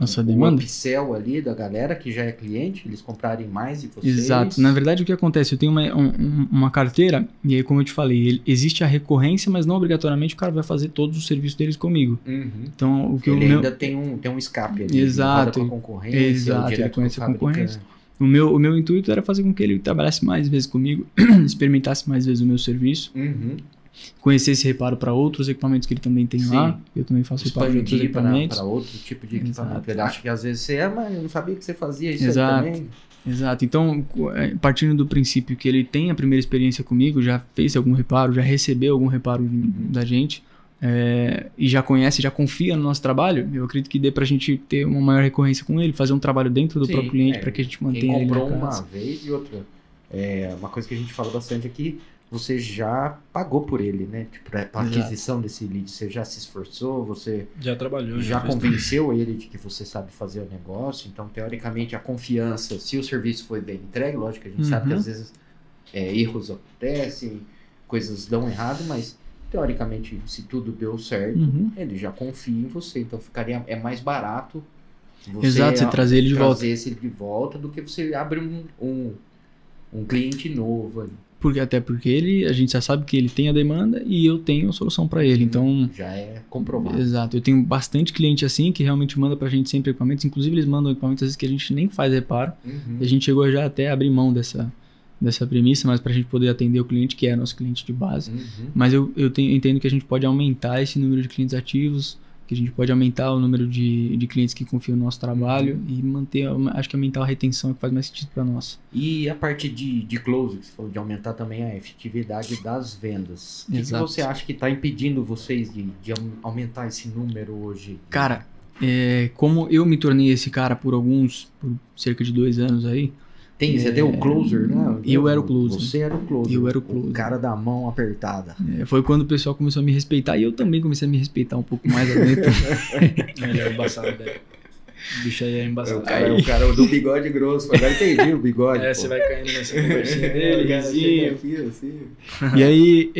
nossa demanda? O upsell ali da galera que já é cliente, eles comprarem mais de vocês. Exato. Na verdade o que acontece, eu tenho uma carteira, e aí como eu te falei, existe a recorrência, mas não obrigatoriamente o cara vai fazer todos os serviços deles comigo. Então, ele ainda tem um escape ali. Exato. Ele com a concorrência. Exato, ele conhece a concorrência. O meu intuito era fazer com que ele trabalhasse mais vezes comigo, experimentasse mais vezes o meu serviço, conhecer esse reparo para outros equipamentos que ele também tem lá. Eu também faço reparo de outros equipamentos. Para outro tipo de equipamento. Ele acha que às vezes mas eu não sabia que você fazia isso também. Exato. Então, partindo do princípio que ele tem a primeira experiência comigo, já fez algum reparo, já recebeu algum reparo da gente, e já conhece, já confia no nosso trabalho, eu acredito que dê pra gente ter uma maior recorrência com ele, fazer um trabalho dentro do próprio cliente para que a gente mantenha ele na casa. Quem comprou uma vez e outra. Uma coisa que a gente fala bastante aqui, você já pagou por ele, né? Tipo, a aquisição desse lead, você já se esforçou, você já trabalhou, já convenceu ele de que você sabe fazer o negócio. Então, teoricamente, a confiança, se o serviço foi bem entregue, lógico, a gente sabe que às vezes erros acontecem, coisas dão errado, mas teoricamente, se tudo deu certo, ele já confia em você. Então, é mais barato Exato, você trazer ele de volta. Trazer esse de volta do que você abre um cliente novo ali. Até porque a gente já sabe que ele tem a demanda e eu tenho a solução para ele, então... Já é comprovado. Exato, eu tenho bastante cliente assim que realmente manda pra gente sempre equipamentos, inclusive eles mandam equipamentos às vezes que a gente nem faz reparo, e a gente chegou já até a abrir mão dessa premissa, mas pra gente poder atender o cliente que é nosso cliente de base. Mas eu entendo que a gente pode aumentar esse número de clientes ativos, que a gente pode aumentar o número de clientes que confiam no nosso trabalho e manter, acho que aumentar a retenção que faz mais sentido para nós. E a parte de close, que você falou, de aumentar também a efetividade das vendas. O que você acha que está impedindo vocês de aumentar esse número hoje? Cara, como eu me tornei esse cara por cerca de 2 anos aí, você deu o closer, né? Eu era o closer. Você era o closer. Eu era o closer. O cara da mão apertada. Foi quando o pessoal começou a me respeitar e eu também comecei a me respeitar um pouco mais adentro. Ele é embaçado, velho. O bicho aí é embaçado. O cara do bigode grosso. Agora entendi o bigode. Você vai caindo nessa conversinha dele, assim. E aí,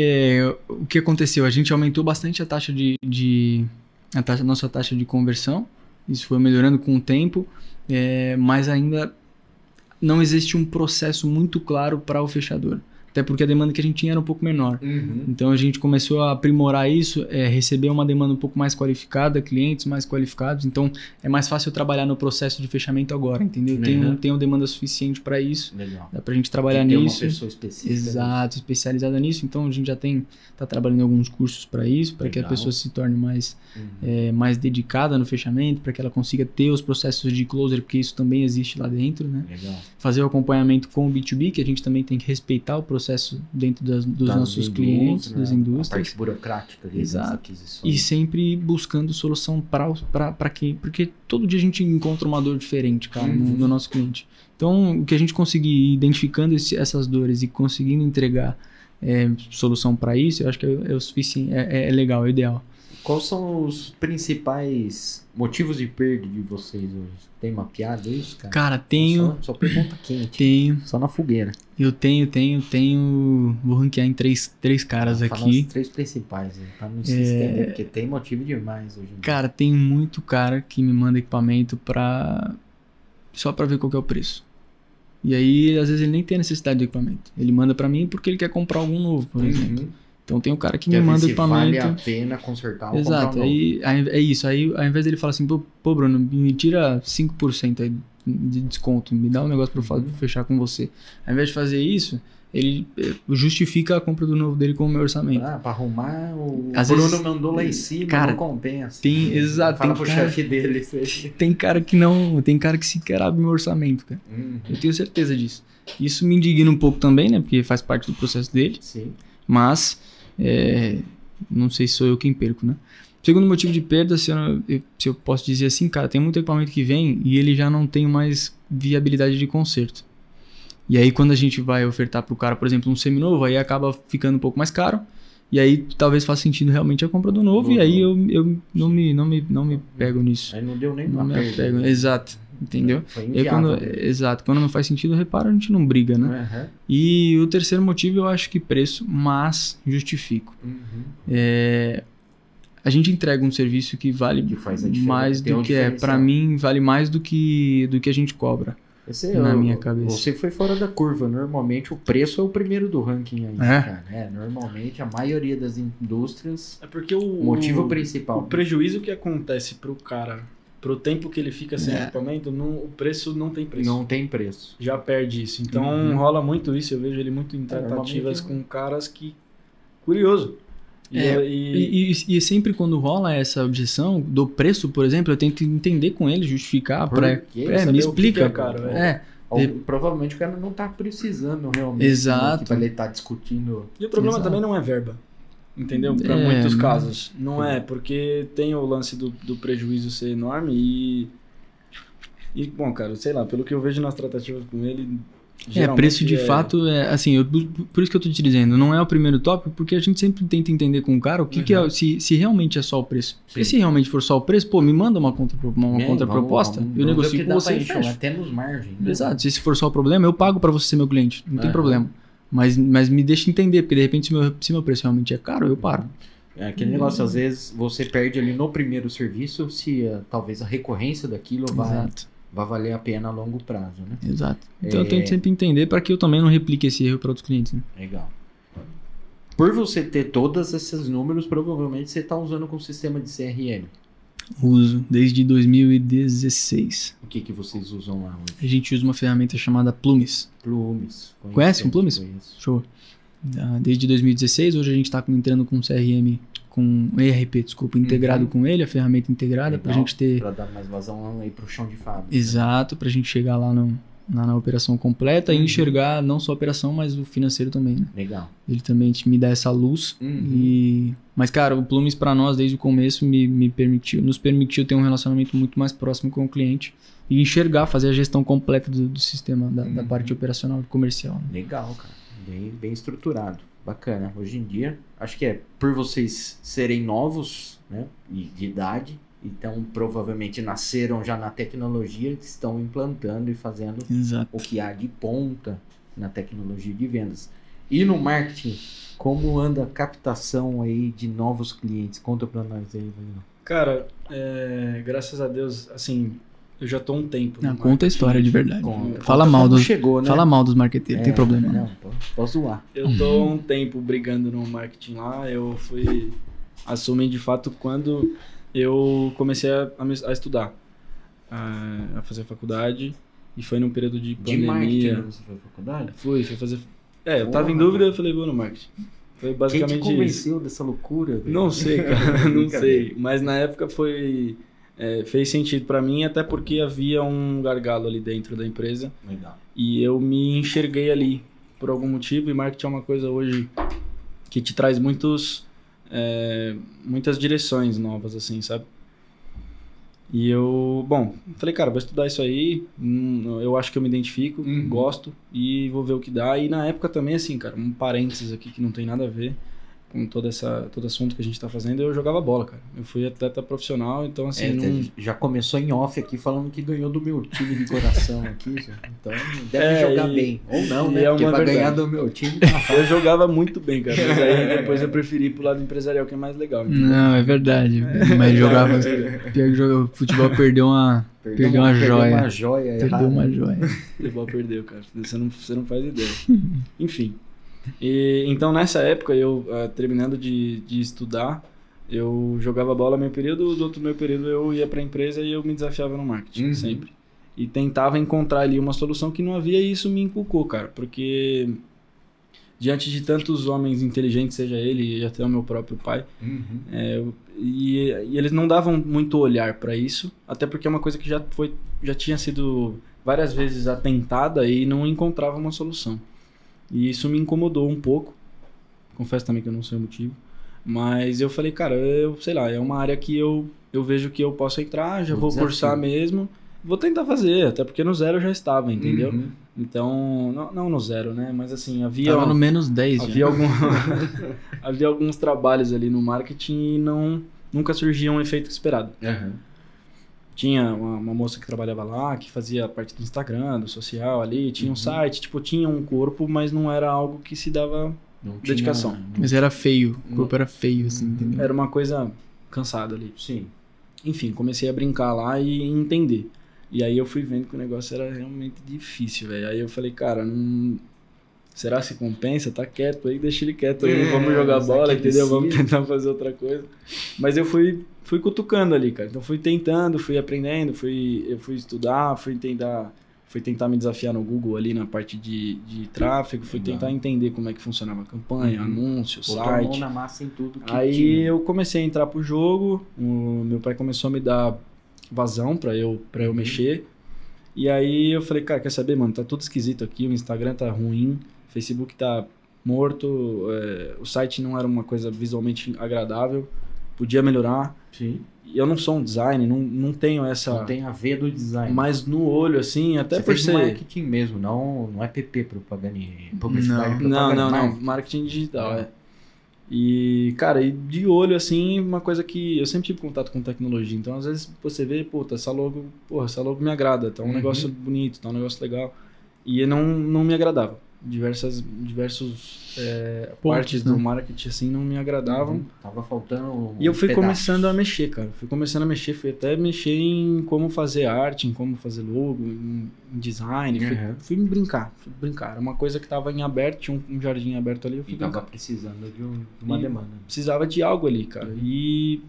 o que aconteceu? A gente aumentou bastante a taxa nossa taxa de conversão. Isso foi melhorando com o tempo, mas ainda não existe um processo muito claro para o fechador. Até porque a demanda que a gente tinha era um pouco menor. Então a gente começou a aprimorar isso, receber uma demanda um pouco mais qualificada, clientes mais qualificados. Então é mais fácil eu trabalhar no processo de fechamento agora, entendeu? Tenho demanda suficiente para isso. Legal. Dá pra gente trabalhar nisso. Tem uma pessoa específica. Exato, especializada nisso. Então a gente já tá trabalhando em alguns cursos para isso, para que a pessoa se torne mais dedicada no fechamento, para que ela consiga ter os processos de closer, porque isso também existe lá dentro, né? Legal. Fazer o acompanhamento com o B2B, que a gente também tem que respeitar o processo dentro dos nossos clientes, das indústrias. A parte burocrática ali, das aquisições. E sempre buscando solução para quem... Porque todo dia a gente encontra uma dor diferente, cara, no nosso cliente. Então, o que a gente conseguir ir identificando essas dores e conseguindo entregar solução para isso, eu acho que é o suficiente, é legal, é ideal. Quais são os principais motivos de perda de vocês hoje? Tem mapeado isso, cara? Cara, tenho... Só pergunta quente. Tenho. Só na fogueira. Eu tenho... Vou ranquear em três caras aqui. Fala os 3 principais, pra não se estender, porque tem motivo demais hoje em dia. Cara, tem muito cara que me manda equipamento só pra ver qual que é o preço. E aí, às vezes, ele nem tem necessidade do equipamento. Ele manda pra mim porque ele quer comprar algum novo, por exemplo. Então tem um cara que me manda equipamento. Vale a pena consertar ou Exato, comprar um aí é isso. Aí ao invés dele falar assim, pô Bruno, me tira 5% aí de desconto, me dá um negócio pra eu fechar com você. Ao invés de fazer isso, ele justifica a compra do novo dele com o meu orçamento. Pra arrumar, Às Bruno vezes, mandou lá em cima, cara, não compensa. Exato. Fala pro chefe dele. Tem cara que sequer abre meu orçamento, cara. Eu tenho certeza disso. Isso me indigna um pouco também, né? Porque faz parte do processo dele. Sim. Mas, não sei se sou eu quem perco, né? Segundo motivo de perda, se eu posso dizer assim, cara, tem muito equipamento que vem e ele já não tem mais viabilidade de conserto. E aí quando a gente vai ofertar pro cara, por exemplo, um seminovo, aí acaba ficando um pouco mais caro. E aí talvez faça sentido realmente a compra do novo. E aí eu não me pego nisso. Aí não deu nem não me apego. Exato. Entendeu? Foi inviável. Exato. Quando não faz sentido, repara, a gente não briga, né? E o terceiro motivo, eu acho que preço, mas justifico. A gente entrega um serviço que vale mais do que para mim, vale mais do que a gente cobra. Na minha cabeça. Você foi fora da curva. Normalmente o preço é o primeiro do ranking aí, cara. Normalmente a maioria das indústrias. É porque o motivo principal. O prejuízo que acontece pro cara, pro tempo que ele fica sem equipamento, o preço não tem preço. Não tem preço. Já perde isso. Então rola muito isso. Eu vejo ele muito em tratativas com caras que. Curioso. E sempre quando rola essa objeção do preço, por exemplo, eu tento entender com ele, justificar, me explica, cara. Provavelmente o cara não tá precisando realmente. Exato. Pra ele estar discutindo. E o problema também não é verba. Entendeu? Para muitos casos. Não é, porque tem o lance do prejuízo ser enorme e, bom, cara, sei lá, pelo que eu vejo nas tratativas com ele... preço de fato, assim, por isso que eu tô te dizendo, não é o primeiro tópico, porque a gente sempre tenta entender com o cara o que é, se realmente é só o preço. Porque se realmente for só o preço, me manda uma contraproposta, eu negocio com você e fecho. Até nos margens. Né? Exato, se for só o problema, eu pago para você ser meu cliente, não tem problema. Mas me deixa entender, porque de repente se meu preço realmente é caro, eu paro. É aquele negócio, às vezes você perde ali no primeiro serviço se talvez a recorrência daquilo vai valer a pena a longo prazo, né? Exato. Então eu tento sempre entender para que eu também não replique esse erro para outros clientes. Né? Legal. Por você ter todos esses números, provavelmente você está usando com o sistema de CRM. Uso desde 2016. O que vocês usam lá hoje? A gente usa uma ferramenta chamada Plumes. Plumes. Conhece o Plumes? Conheço. Show. Desde 2016, hoje a gente está entrando com CRM, com ERP, desculpa, integrado com ele, a ferramenta integrada, para a gente ter... Para dar mais vazão aí para o chão de fábrica. Exato, para a gente chegar lá na operação completa e enxergar não só a operação, mas o financeiro também. Né? Legal. Ele também me dá essa luz. Mas, cara, o Plumes para nós, desde o começo, nos permitiu ter um relacionamento muito mais próximo com o cliente e enxergar, fazer a gestão completa do sistema, da parte operacional e comercial. Né? Legal, cara. Bem estruturado. Bacana. Hoje em dia, acho que é por vocês serem novos, né, de idade, então provavelmente nasceram já na tecnologia, estão implantando e fazendo o que há de ponta na tecnologia de vendas. E no marketing, como anda a captação aí de novos clientes? Conta pra nós aí, Wagner. Cara, graças a Deus, assim, eu já tô um tempo. Conta a história de verdade. Fala mal dos marqueteiros, não tem problema. Não, posso zoar. Eu tô um tempo brigando no marketing lá, eu fui assumir de fato quando eu comecei a estudar, a fazer faculdade, e foi num período de pandemia. De marketing você foi à faculdade? Fui fazer... eu tava em dúvida, eu falei, vou no marketing. Foi basicamente isso. Quem te convenceu dessa loucura? Velho? Não sei, cara, não sei. Mas na época fez sentido pra mim, até porque havia um gargalo ali dentro da empresa. Legal. E eu me enxerguei ali por algum motivo, e marketing é uma coisa hoje que te traz muitas direções novas, assim, sabe? E eu, falei, cara, vou estudar isso aí, eu acho que eu me identifico, gosto, e vou ver o que dá. E na época também, assim, cara, um parênteses aqui que não tem nada a ver com todo assunto que a gente tá fazendo, eu jogava bola, cara. Eu fui atleta profissional, então assim... Já começou em off aqui falando que ganhou do meu time de coração aqui, então deve jogar bem. Ou não, né? Porque pra ganhar do meu time... Eu jogava muito bem, cara, mas aí depois eu preferi ir pro lado empresarial, que é mais legal. Entendeu? Não, é verdade. Mas jogava... Pior que o futebol perdeu uma joia. Perdeu uma joia. O futebol perdeu, cara. Você não faz ideia. Enfim... então nessa época eu terminando de estudar, eu jogava bola meio período, do outro meio período eu ia pra empresa e eu me desafiava no marketing, sempre. E tentava encontrar ali uma solução que não havia, e isso me inculcou, cara, porque diante de tantos homens inteligentes, seja ele e até o meu próprio pai, e eles não davam muito olhar pra isso, até porque é uma coisa que já tinha sido várias vezes atentada e não encontrava uma solução. E isso me incomodou um pouco. Confesso também que eu não sei o motivo. Mas eu falei, cara, sei lá, é uma área que eu vejo que eu posso entrar, já vou cursar mesmo. Vou tentar fazer, até porque no zero eu já estava, entendeu? Então, não no zero, né? Mas assim, havia... Tava no menos 10 havia havia alguns trabalhos ali no marketing e nunca surgia um efeito esperado. Tinha uma moça que trabalhava lá, que fazia parte do Instagram, do social ali, tinha um site, tinha um corpo, mas não era algo que se dava dedicação. Mas era feio, o corpo era feio, assim, entendeu? Era uma coisa cansada ali. Sim. Enfim, comecei a brincar lá e entender. E aí eu fui vendo que o negócio era realmente difícil, velho. Aí eu falei, cara, será que compensa? Tá quieto aí, deixa ele quieto aí, vamos jogar bola, entendeu? Vamos tentar fazer outra coisa. Mas eu fui cutucando ali, cara. Então fui tentando, fui aprendendo, eu fui estudar, fui tentar me desafiar no Google ali na parte de tráfego, fui tentar entender como é que funcionava a campanha, anúncio, site. Mão na massa em tudo que aí tinha. Eu comecei a entrar pro jogo, o meu pai começou a me dar vazão pra eu mexer. E aí eu falei, cara, quer saber, mano? Tá tudo esquisito aqui, o Instagram tá ruim, o Facebook tá morto, o site não era uma coisa visualmente agradável, podia melhorar. Sim. E eu não sou um designer, não tenho essa... Não tem a ver do design. Mas no olho, assim, até você por fez ser... marketing mesmo, não é PP propaganda, publicidade, propaganda. Não, marketing digital, E, cara, e de olho, assim, uma coisa que eu sempre tive contato com tecnologia, então às vezes você vê, essa logo me agrada, tá um negócio bonito, tá um negócio legal, e não me agradava. diversos Pontos, partes né? do marketing assim não me agradavam. Tava faltando E eu fui pedaços. começando a mexer, cara. Fui até mexer em como fazer arte, em como fazer logo, em design. Uhum. Fui brincar. Era uma coisa que tava em aberto, tinha um jardim aberto ali, eu fui E brincar. tava precisando de uma E demanda. Precisava de algo ali, cara. E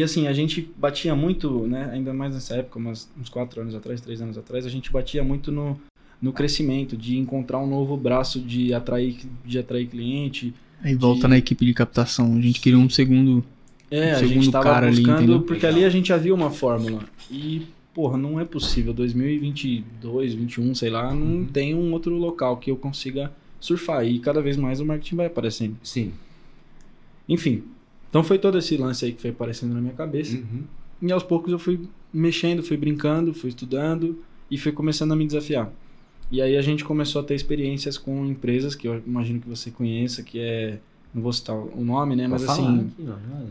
assim, a gente batia muito, né? Ainda mais nessa época, uns 4 anos atrás, 3 anos atrás, a gente batia muito no crescimento, de encontrar um novo braço de atrair cliente. Aí volta na equipe de captação. A gente queria um segundo. A segundo gente tava cara ali, buscando, entendeu? porque ali a gente já viu uma fórmula. E, porra, não é possível. 2022, 2021, sei lá, não tem um outro local que eu consiga surfar. E cada vez mais o marketing vai aparecendo. Sim. Enfim, então foi todo esse lance aí que foi aparecendo na minha cabeça. E aos poucos eu fui mexendo, fui brincando, fui estudando e fui começando a me desafiar. E aí a gente começou a ter experiências com empresas que eu imagino que você conheça, que é... Não vou citar o nome, né? Mas assim...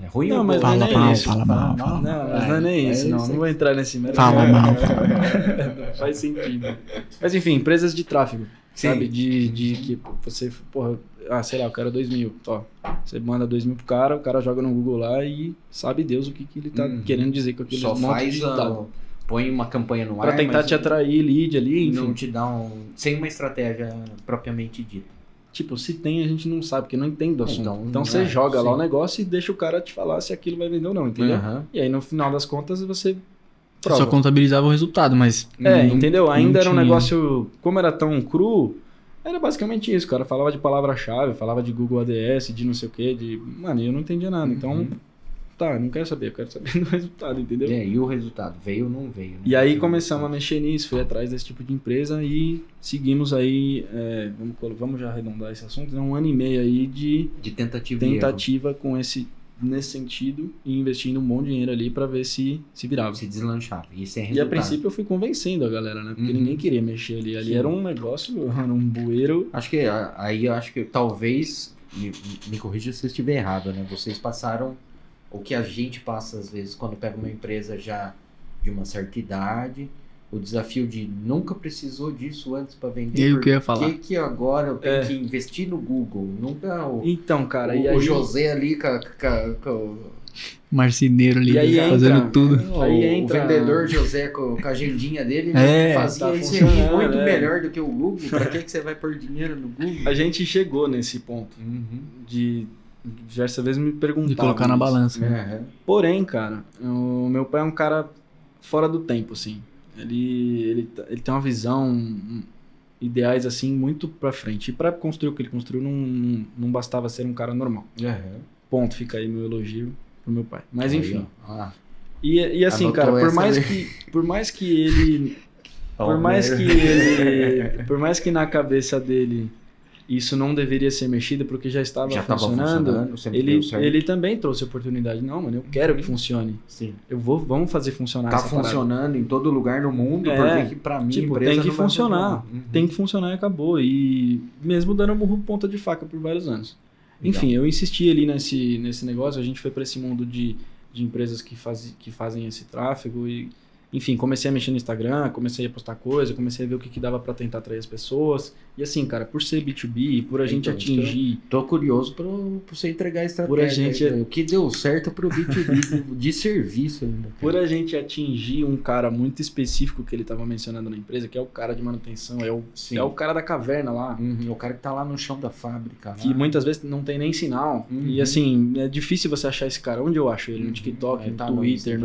É ruim Não, ou mas bom? não é nem mal, isso. fala mal. Não, mas não é nem isso, não. Não vou entrar nesse mérito. Fala mal. Não faz sentido. Mas enfim, empresas de tráfego, Sim. sabe? De que você, porra, sei lá, eu quero 2.000. Ó, você manda 2.000 pro cara, o cara joga no Google lá e sabe Deus o que ele tá querendo dizer com aquele Só monte faz de dado. põe uma campanha no ar, Pra tentar mas te atrair lead ali, enfim. não te dá sem uma estratégia propriamente dita. Tipo, se tem, a gente não sabe, porque não entende do assunto. Então você é, joga lá sim. o negócio e deixa o cara te falar se aquilo vai vender ou não, entendeu? Aham. E aí no final das contas você Você prova. só contabilizava o resultado, mas. Entendeu? Ainda era um tinha. negócio, como era tão cru, era basicamente isso, cara. Falava de palavra-chave, falava de Google ADS, de não sei o que, mano, eu não entendia nada. Então, tá, não quero saber, eu quero saber do resultado, entendeu? E o resultado? Veio ou não veio? Né? E aí começamos a mexer nisso, fui atrás desse tipo de empresa e seguimos aí, vamos já arredondar esse assunto, né? 1 ano e meio aí de De tentativa e tentativa nesse sentido e investindo um bom dinheiro ali pra ver se virava. erro. Se deslanchava. Isso é E resultado. a princípio eu fui convencendo a galera, né? Porque Uhum. ninguém queria mexer ali. Ali Sim. era um negócio, era um bueiro. Acho que aí eu acho que talvez, me corrija se eu estiver errado, né? Vocês passaram o que a gente passa às vezes quando pega uma empresa já de uma certa idade, o desafio de nunca precisou disso antes para vender. E aí o que eu ia falar? Por que agora eu tenho que investir no Google? Nunca Então, cara, o José ali com Marceneiro ali, E aí fazendo entra- tudo. Aí o entra- vendedor José com a agendinha dele fazia tá isso aí funcionando, muito é. melhor do que o Google. Pra que você vai pôr dinheiro no Google? A gente chegou nesse ponto de diversas vezes me perguntar. De colocar na balança. Aham. Porém, cara, o meu pai é um cara fora do tempo, assim. Ele tem uma visão, ideais, assim, muito pra frente. E pra construir o que ele construiu, não bastava ser um cara normal. Aham. Ponto, fica aí meu elogio pro meu pai. Mas Aí, enfim. ó. Ah, E assim, Anotou cara, essa por mais que ele... Por mais que na cabeça dele isso não deveria ser mexido porque já estava tava funcionando, sempre deu certo. ele também trouxe oportunidade. Não, mano, eu quero que funcione. Sim. Vamos fazer funcionar Tá essa parada. funcionando em todo lugar no mundo, É, porque que pra mim Tipo, empresa tem que não vai funcionar. funcionar. Uhum. Tem que funcionar e acabou. E mesmo dando murro ponta de faca por vários anos. Legal. Enfim, eu insisti ali nesse negócio, a gente foi para esse mundo de empresas que fazem esse tráfego e, enfim, comecei a mexer no Instagram, comecei a postar coisa, comecei a ver o que dava para tentar atrair as pessoas. E assim, cara, por ser B2B, por a gente Então, atingir... Tô curioso pra você entregar a estratégia. Por a gente- aí, o que deu certo pro B2B de serviço ainda. cara. Por a gente atingir um cara muito específico que ele estava mencionando na empresa, que é o cara de manutenção, Sim. é o cara da caverna lá, Uhum, o cara que tá lá no chão da fábrica. que lá. muitas vezes não tem nem sinal. Uhum. E assim, é difícil você achar esse cara. Onde eu acho ele? No TikTok, Aí no tá Twitter,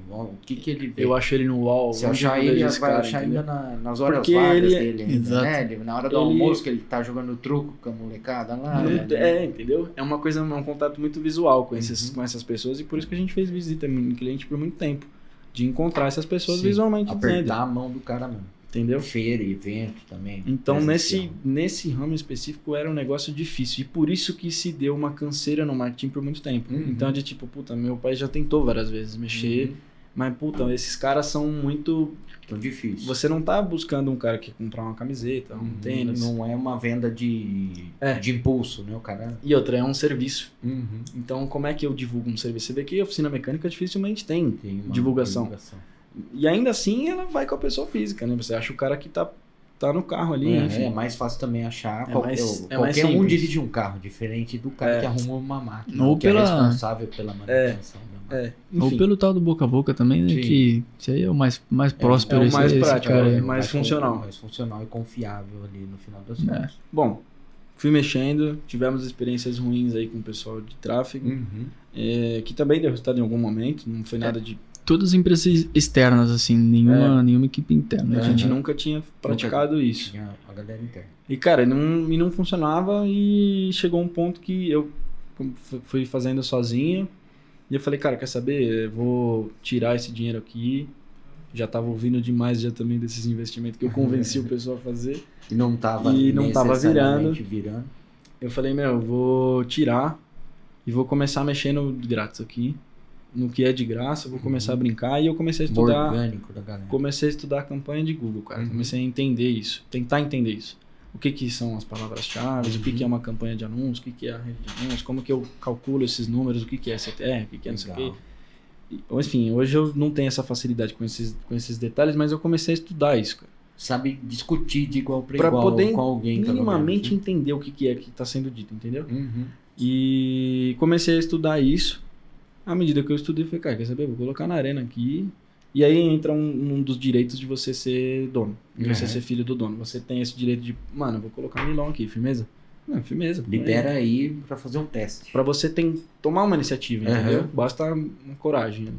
O que ele vê? eu acho ele no UOL. Se onde achar eu vejo ele, esse vai cara, achar entendeu? ainda nas horas Porque vagas ele- dele. Ainda, Exato. né? Na hora do Ele- almoço, que ele tá jogando truco com a molecada lá. Entendeu? É uma coisa, um contato muito visual com, Uhum. com essas pessoas e por isso que a gente fez visita em cliente por muito tempo. De encontrar essas pessoas Sim. visualmente dizendo, Apertar a mão do cara mesmo. entendeu? Feira, evento também. Então, presencial. nesse ramo específico, era um negócio difícil. E por isso que se deu uma canseira no marketing por muito tempo. Uhum. Então, de tipo, puta, meu pai já tentou várias vezes mexer, Uhum. mas, puta, esses caras são muito... Tão difícil. Você não tá buscando um cara que quer comprar uma camiseta, um tênis. Não é uma venda de impulso, né? O cara. E outra, é um serviço. Uhum. Então, como é que eu divulgo um serviço? Você vê que a oficina mecânica dificilmente tem Tem uma divulgação. E ainda assim, ela vai com a pessoa física, né? Você acha o cara que tá tá no carro ali, enfim. É mais fácil também achar. É mais Qualquer um simples. dirige um carro, diferente do cara que arruma uma máquina. Ou que é pela- responsável pela manutenção da máquina. Ou Enfim, pelo tal do boca a boca também, né? Sim. Que isso aí é o mais próspero. é o mais esse prático, cara é aí. mais funcional. Mais funcional e confiável ali no final das É. contas. Bom, fui mexendo, tivemos experiências ruins aí com o pessoal de tráfego, Uhum. que também deu resultado em algum momento, não foi nada de... Todas as empresas externas, assim, nenhuma equipe interna. A gente Uhum. nunca tinha praticado isso. Tinha a galera interna. E, cara, não funcionava e chegou um ponto que eu fui fazendo sozinho e eu falei, cara, quer saber? Eu vou tirar esse dinheiro aqui. Já tava ouvindo demais já também desses investimentos que eu convenci o pessoal a fazer. E não tava virando. virando. Eu falei, eu vou tirar e vou começar mexendo de grátis aqui. No que é de graça, eu vou começar a brincar. E eu comecei a estudar. Orgânico da galera. Comecei a estudar a campanha de Google, cara. Uhum. Comecei a entender isso, tentar entender isso. O que são as palavras-chave, o que é uma campanha de anúncios, o que é a rede de anúncios, como que eu calculo esses números, o que é CTR, o que é não sei o quê. Enfim, hoje eu não tenho essa facilidade com esses detalhes, mas eu comecei a estudar isso, cara. Sabe discutir de igual para Pra igual poder com alguém. pelo minimamente menos, entender o que é que está sendo dito, entendeu? né? Uhum. E comecei a estudar isso. À medida que eu estudei, eu falei, cara, quer saber? Vou colocar na arena aqui. E aí entra um dos direitos de você ser dono. De você Uhum. ser filho do dono. Você tem esse direito de, mano, eu vou colocar milão aqui, firmeza? Não, firmeza. Libera aí pra fazer um teste. Pra você tomar uma iniciativa, Uhum. entendeu? Basta uma coragem. Né?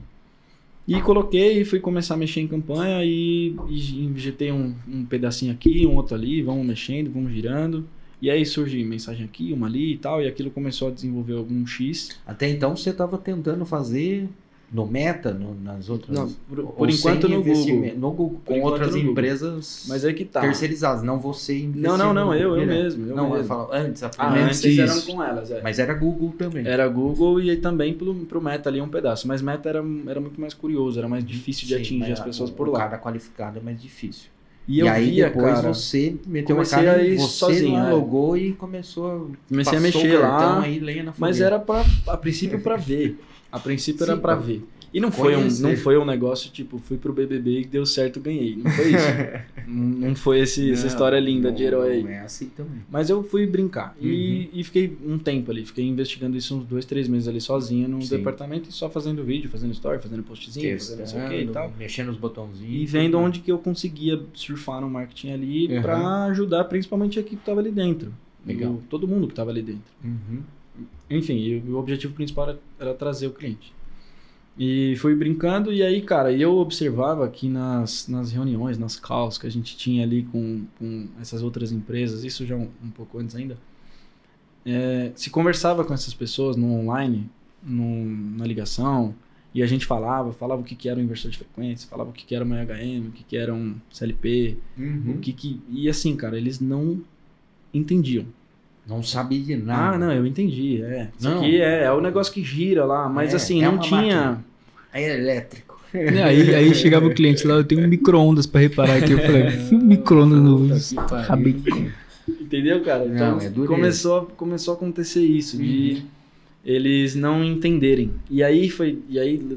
E coloquei e fui começar a mexer em campanha e injetei um pedacinho aqui, um outro ali, vamos mexendo, vamos girando. E aí surge mensagem aqui, uma ali e tal, e aquilo começou a desenvolver algum X. Até então você tava tentando fazer no Meta, nas outras... Não, ou por enquanto sem no investimento- Google. No Google, Por com enquanto outras no Google. empresas Mas é que tá. terceirizadas, não você investindo. Não, eu direto. mesmo. Eu não, eu mesmo. falo antes, a Ah, primeira. antes isso. eram com elas, é. Mas era Google também. Era Google e aí também pro Meta ali um pedaço. Mas Meta era muito mais curioso, era mais difícil de Sim, atingir mas as pessoas o por lá. cara qualificado é mais difícil. E eu aí via, depois cara, você meteu a comecei cara a e ir você sozinho, lá é. logou e começou comecei a passou mexer o cartão lá, aí, lenha na mas fogueira. era a princípio pra ver. A princípio era Sim, pra pra ver. E não conhecer. foi um negócio tipo, fui pro BBB e deu certo, ganhei. Não foi isso. não foi essa história linda de herói. Não é assim também. Mas eu fui brincar. E fiquei um tempo ali. Fiquei investigando isso uns 2-3 meses ali sozinho no Sim. departamento e só fazendo vídeo, fazendo story, fazendo postzinho, fazendo não sei o que e tal. Mexendo os botãozinhos. E vendo onde que eu conseguia surfar no marketing ali Uhum. pra ajudar principalmente a equipe que tava ali dentro. Legal. Todo mundo que tava ali dentro. Uhum. Enfim, e o objetivo principal era trazer o cliente. E fui brincando, e aí, cara, eu observava que nas reuniões, nas calls que a gente tinha ali com essas outras empresas, isso já um pouco antes ainda, se conversava com essas pessoas no online, na ligação, e a gente falava o que era um inversor de frequência, falava o que era uma HM, o que era um CLP, Uhum. E assim, cara, eles não entendiam. Não sabia de nada. Ah, não, eu entendi. Isso Não. aqui é o negócio que gira lá, mas É, assim, é não uma tinha. máquina. Aí é elétrico. Aí chegava o cliente lá, eu tenho um micro-ondas pra reparar aqui. Eu falei, micro-ondas no rabinho. Entendeu, cara? Então Não, é dureza. começou a acontecer isso, de eles não entenderem. E aí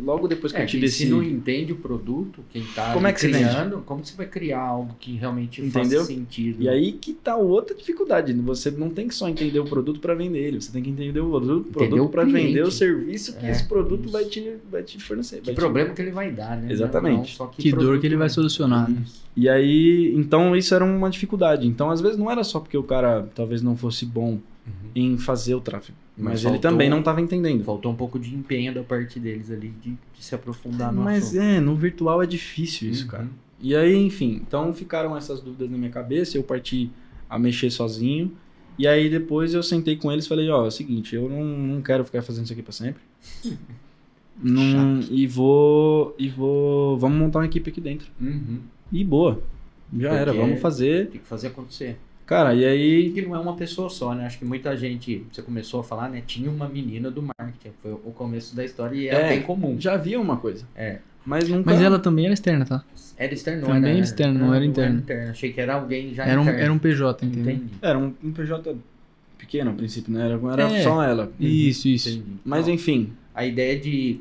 logo depois que eu tive se esse. não entende o produto, quem tá Como é que você criando, como você vai criar algo que realmente Entendeu? faça sentido? E aí que tá outra dificuldade. Você não tem que só entender o produto para vender ele, você tem que entender o produto para cliente. vender o serviço que esse produto isso. vai te fornecer. Que problema que ele vai dar, né? Exatamente. Não só Que dor produto que ele vai solucionar, né? Isso. E aí, então isso era uma dificuldade. Então, às vezes, não era só porque o cara talvez não fosse bom em fazer o tráfego. Mas ele faltou- também não estava entendendo. Faltou um pouco de empenho da parte deles ali de se aprofundar no Mas assunto. no virtual é difícil isso, cara. E aí, enfim, então ficaram essas dúvidas na minha cabeça, eu parti a mexer sozinho. E aí depois eu sentei com eles e falei, ó, é o seguinte, eu não quero ficar fazendo isso aqui pra sempre. Vamos montar uma equipe aqui dentro. Uhum. E boa. Já Porque era, vamos fazer. Tem que fazer acontecer. Cara, e aí Que não é uma pessoa só, né? Acho que muita gente, você começou a falar, né? Tinha uma menina do marketing. Foi o começo da história e é bem comum. já havia uma coisa. É. Mas nunca... Mas ela também era externa, tá? Era externo, não Também era? externo, não era interno. Achei que era alguém já Era interno. um PJ, entendeu? Entendi. Era um PJ pequeno a princípio, né? Era É. só ela. Isso. Entendi. Mas Não, enfim, a ideia de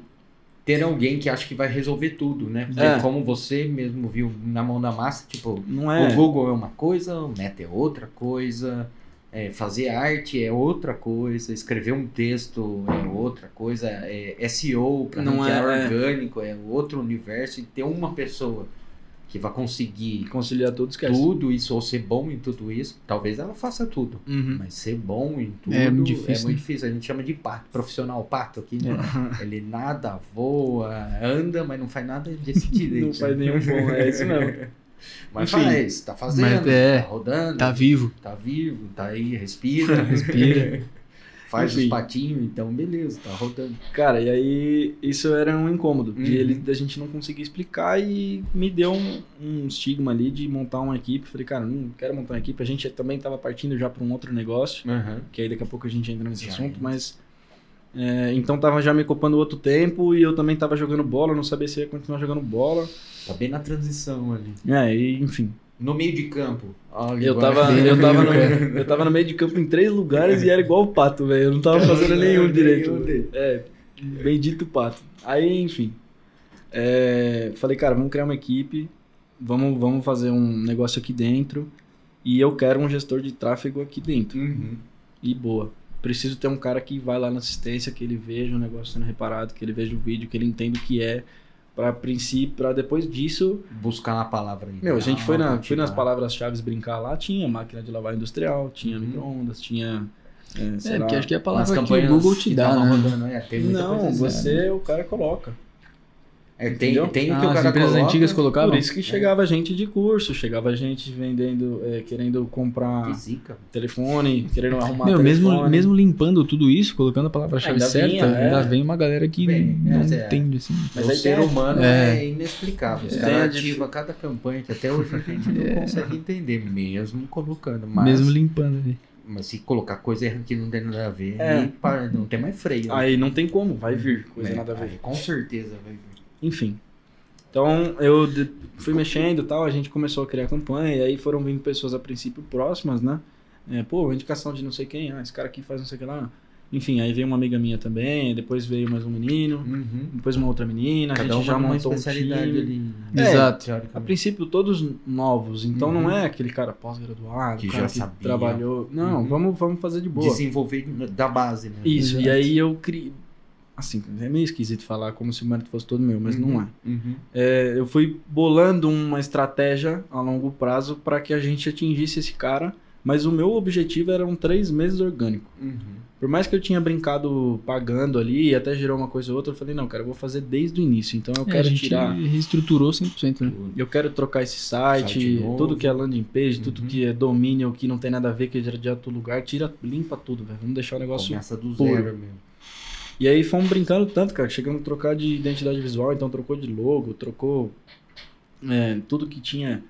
ter alguém que acha que vai resolver tudo, né? Porque como você mesmo viu na mão da massa, tipo, Não é. o Google é uma coisa, o Meta é outra coisa, fazer arte é outra coisa, escrever um texto é outra coisa, SEO para Não ranquear é. orgânico é outro universo, e ter uma pessoa que vai conseguir Conciliar tudo, esquece. tudo isso, ou ser bom em tudo isso, talvez ela faça tudo. Uhum. Mas ser bom em tudo É muito difícil, né? difícil. A gente chama de pato, profissional pato aqui, né? Ele nada, voa, anda, mas não faz nada desse direito. Não faz nenhum bom, é isso mesmo. Mas Enfim. faz, tá fazendo, Mas tá rodando, Tá vivo. tá vivo, tá aí, respira, Respira. faz Enfim. os patinhos, então beleza, tá rodando. Cara, e aí isso era um incômodo, Uhum. da gente não conseguir explicar e me deu um estigma ali de montar uma equipe. Falei, cara, não quero montar uma equipe. A gente também tava partindo já para um outro negócio, que aí daqui a pouco a gente entra nesse Já assunto, entra. mas... então tava já me ocupando outro tempo e eu também tava jogando bola, não sabia se ia continuar jogando bola. Tá bem na transição ali. E enfim. No meio de campo. Olha, Eu agora- tava no meio de campo em 3 lugares e era igual o Pato, velho. Eu não tava fazendo nenhum direito. Bendito Pato. Aí, enfim. Falei, cara, vamos criar uma equipe, vamos fazer um negócio aqui dentro e eu quero um gestor de tráfego aqui dentro. Uhum. E boa. Preciso ter um cara que vai lá na assistência, que ele veja o negócio sendo reparado, que ele veja o vídeo, que ele entenda o que é, pra depois disso... Buscar na palavra aí. Meu, a gente foi nas tipo, palavras-chave brincar lá, tinha máquina de lavar industrial, tinha micro-ondas, tinha... sei lá. Porque acho que é a Nas palavra que o campanhas Google te que dá, tavam né? rodando, tem muita Não, coisa assim. você, o cara coloca. Tem entendeu? o que o As cara empresas coloca. antigas colocavam? Por isso que chegava gente de curso, chegava gente vendendo, querendo comprar Que zica. telefone, querendo arrumar Meu, telefone. mesmo limpando tudo isso, colocando a palavra-chave Ainda certa, vinha, ainda vem uma galera que Vem, não é. entende, assim. Mas o aí ser tem- humano é inexplicável. Os Tem caras a ativam cada campanha que até hoje a gente não consegue entender, mesmo colocando. Mas, Mesmo limpando ali. mas se colocar coisa que não tem nada a ver, É. aí não tem mais freio. Aí não tem como, vai vir, coisa nada a ver. Aí, com certeza vai vir. Enfim. Então, eu fui mexendo e tal, a gente começou a criar campanha, e aí foram vindo pessoas a princípio próximas, né? Indicação de não sei quem, esse cara aqui faz não sei o que lá. Enfim, aí veio uma amiga minha também, depois veio mais um menino, depois uma outra menina, a Cada gente uma já numa montou um especialidade time. ali. Exato. A Teoricamente. princípio, todos novos, então Uhum. não é aquele cara pós-graduado, Que cara já que sabia. trabalhou. Não, Uhum. vamos fazer de boa. Desenvolver da base, né? Isso, e Exato. aí eu criei... Assim, é meio esquisito falar como se o mérito fosse todo meu, mas não é. Uhum. Eu fui bolando uma estratégia a longo prazo para que a gente atingisse esse cara, mas o meu objetivo eram 3 meses orgânico. Uhum. Por mais que eu tinha brincado pagando ali e até gerou uma coisa ou outra, eu falei, não, cara, eu vou fazer desde o início, então eu A quero gente tirar... reestruturou 100%, né? Eu quero trocar esse site, Site novo. tudo que é landing page, tudo Uhum. que é domínio, que não tem nada a ver, que é de outro lugar, limpa tudo, velho. Vamos deixar o negócio... Começa do puro. zero mesmo. E aí fomos brincando tanto, cara, chegamos a trocar de identidade visual, então trocou de logo, trocou tudo que tinha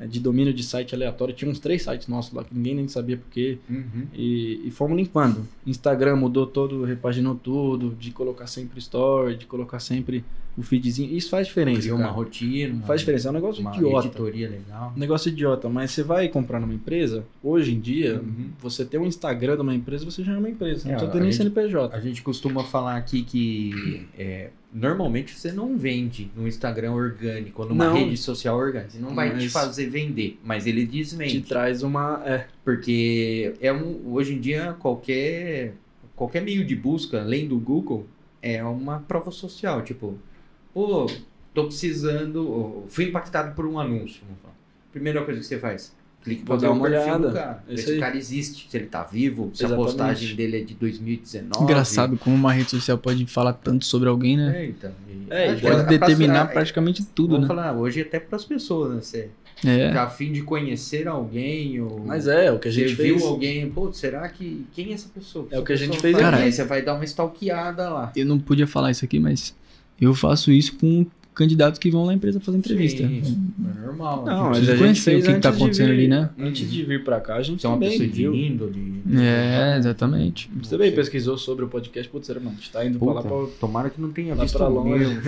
de domínio de site aleatório. Tinha uns 3 sites nossos lá que ninguém nem sabia porquê. Uhum. E fomos limpando. Instagram mudou todo, repaginou tudo, de colocar sempre story, de colocar sempre o feedzinho. Isso faz diferença, Criou cara. uma rotina. Faz diferença, é um negócio Uma idiota. editoria legal. Um negócio idiota, mas você vai comprar numa empresa, hoje em dia, Uhum. você ter um Instagram de uma empresa, você já é uma empresa. Não É, precisa ter a nem gente- CNPJ. A gente costuma falar aqui que normalmente você não vende no Instagram orgânico ou numa Não. rede social orgânica. Ele não vai te Mas- fazer vender, mas ele desvende. Te traz uma... Porque hoje em dia qualquer meio de busca, além do Google, é uma prova social. Tipo, pô, tô precisando, fui impactado por um anúncio. Vamos falar. Primeira coisa que você faz, clique Vou pra ver dar o uma perfil do olhada. cara. Ver Isso se o aí. cara existe, se ele tá vivo, se a Exatamente. postagem dele é de 2019. Engraçado como uma rede social pode falar tanto sobre alguém, né? Então, É, acho que Pode é pra- determinar praticamente tudo, Vamos né? falar, hoje até pras pessoas, né? Você É. tá a fim de conhecer alguém, ou Mas o que a gente você fez... viu alguém, pô, será que... Quem é essa pessoa? É o que a gente Essa fez pessoa faz? aqui. Aí você vai dar uma stalkeada lá. Eu não podia falar isso aqui, mas eu faço isso com candidatos que vão lá na empresa fazer entrevista. Sim, é normal. Não, mas Preciso a gente conhecer fez o que tá antes de acontecendo vir- ali, né? Antes de vir pra cá, a gente Você é uma também pessoa de viu. índole. É, exatamente. Você também pesquisou sobre o podcast, putz, mano, a gente tá indo pra lá Puta, pra... tomara que não tenha lá visto pra o longe. meu.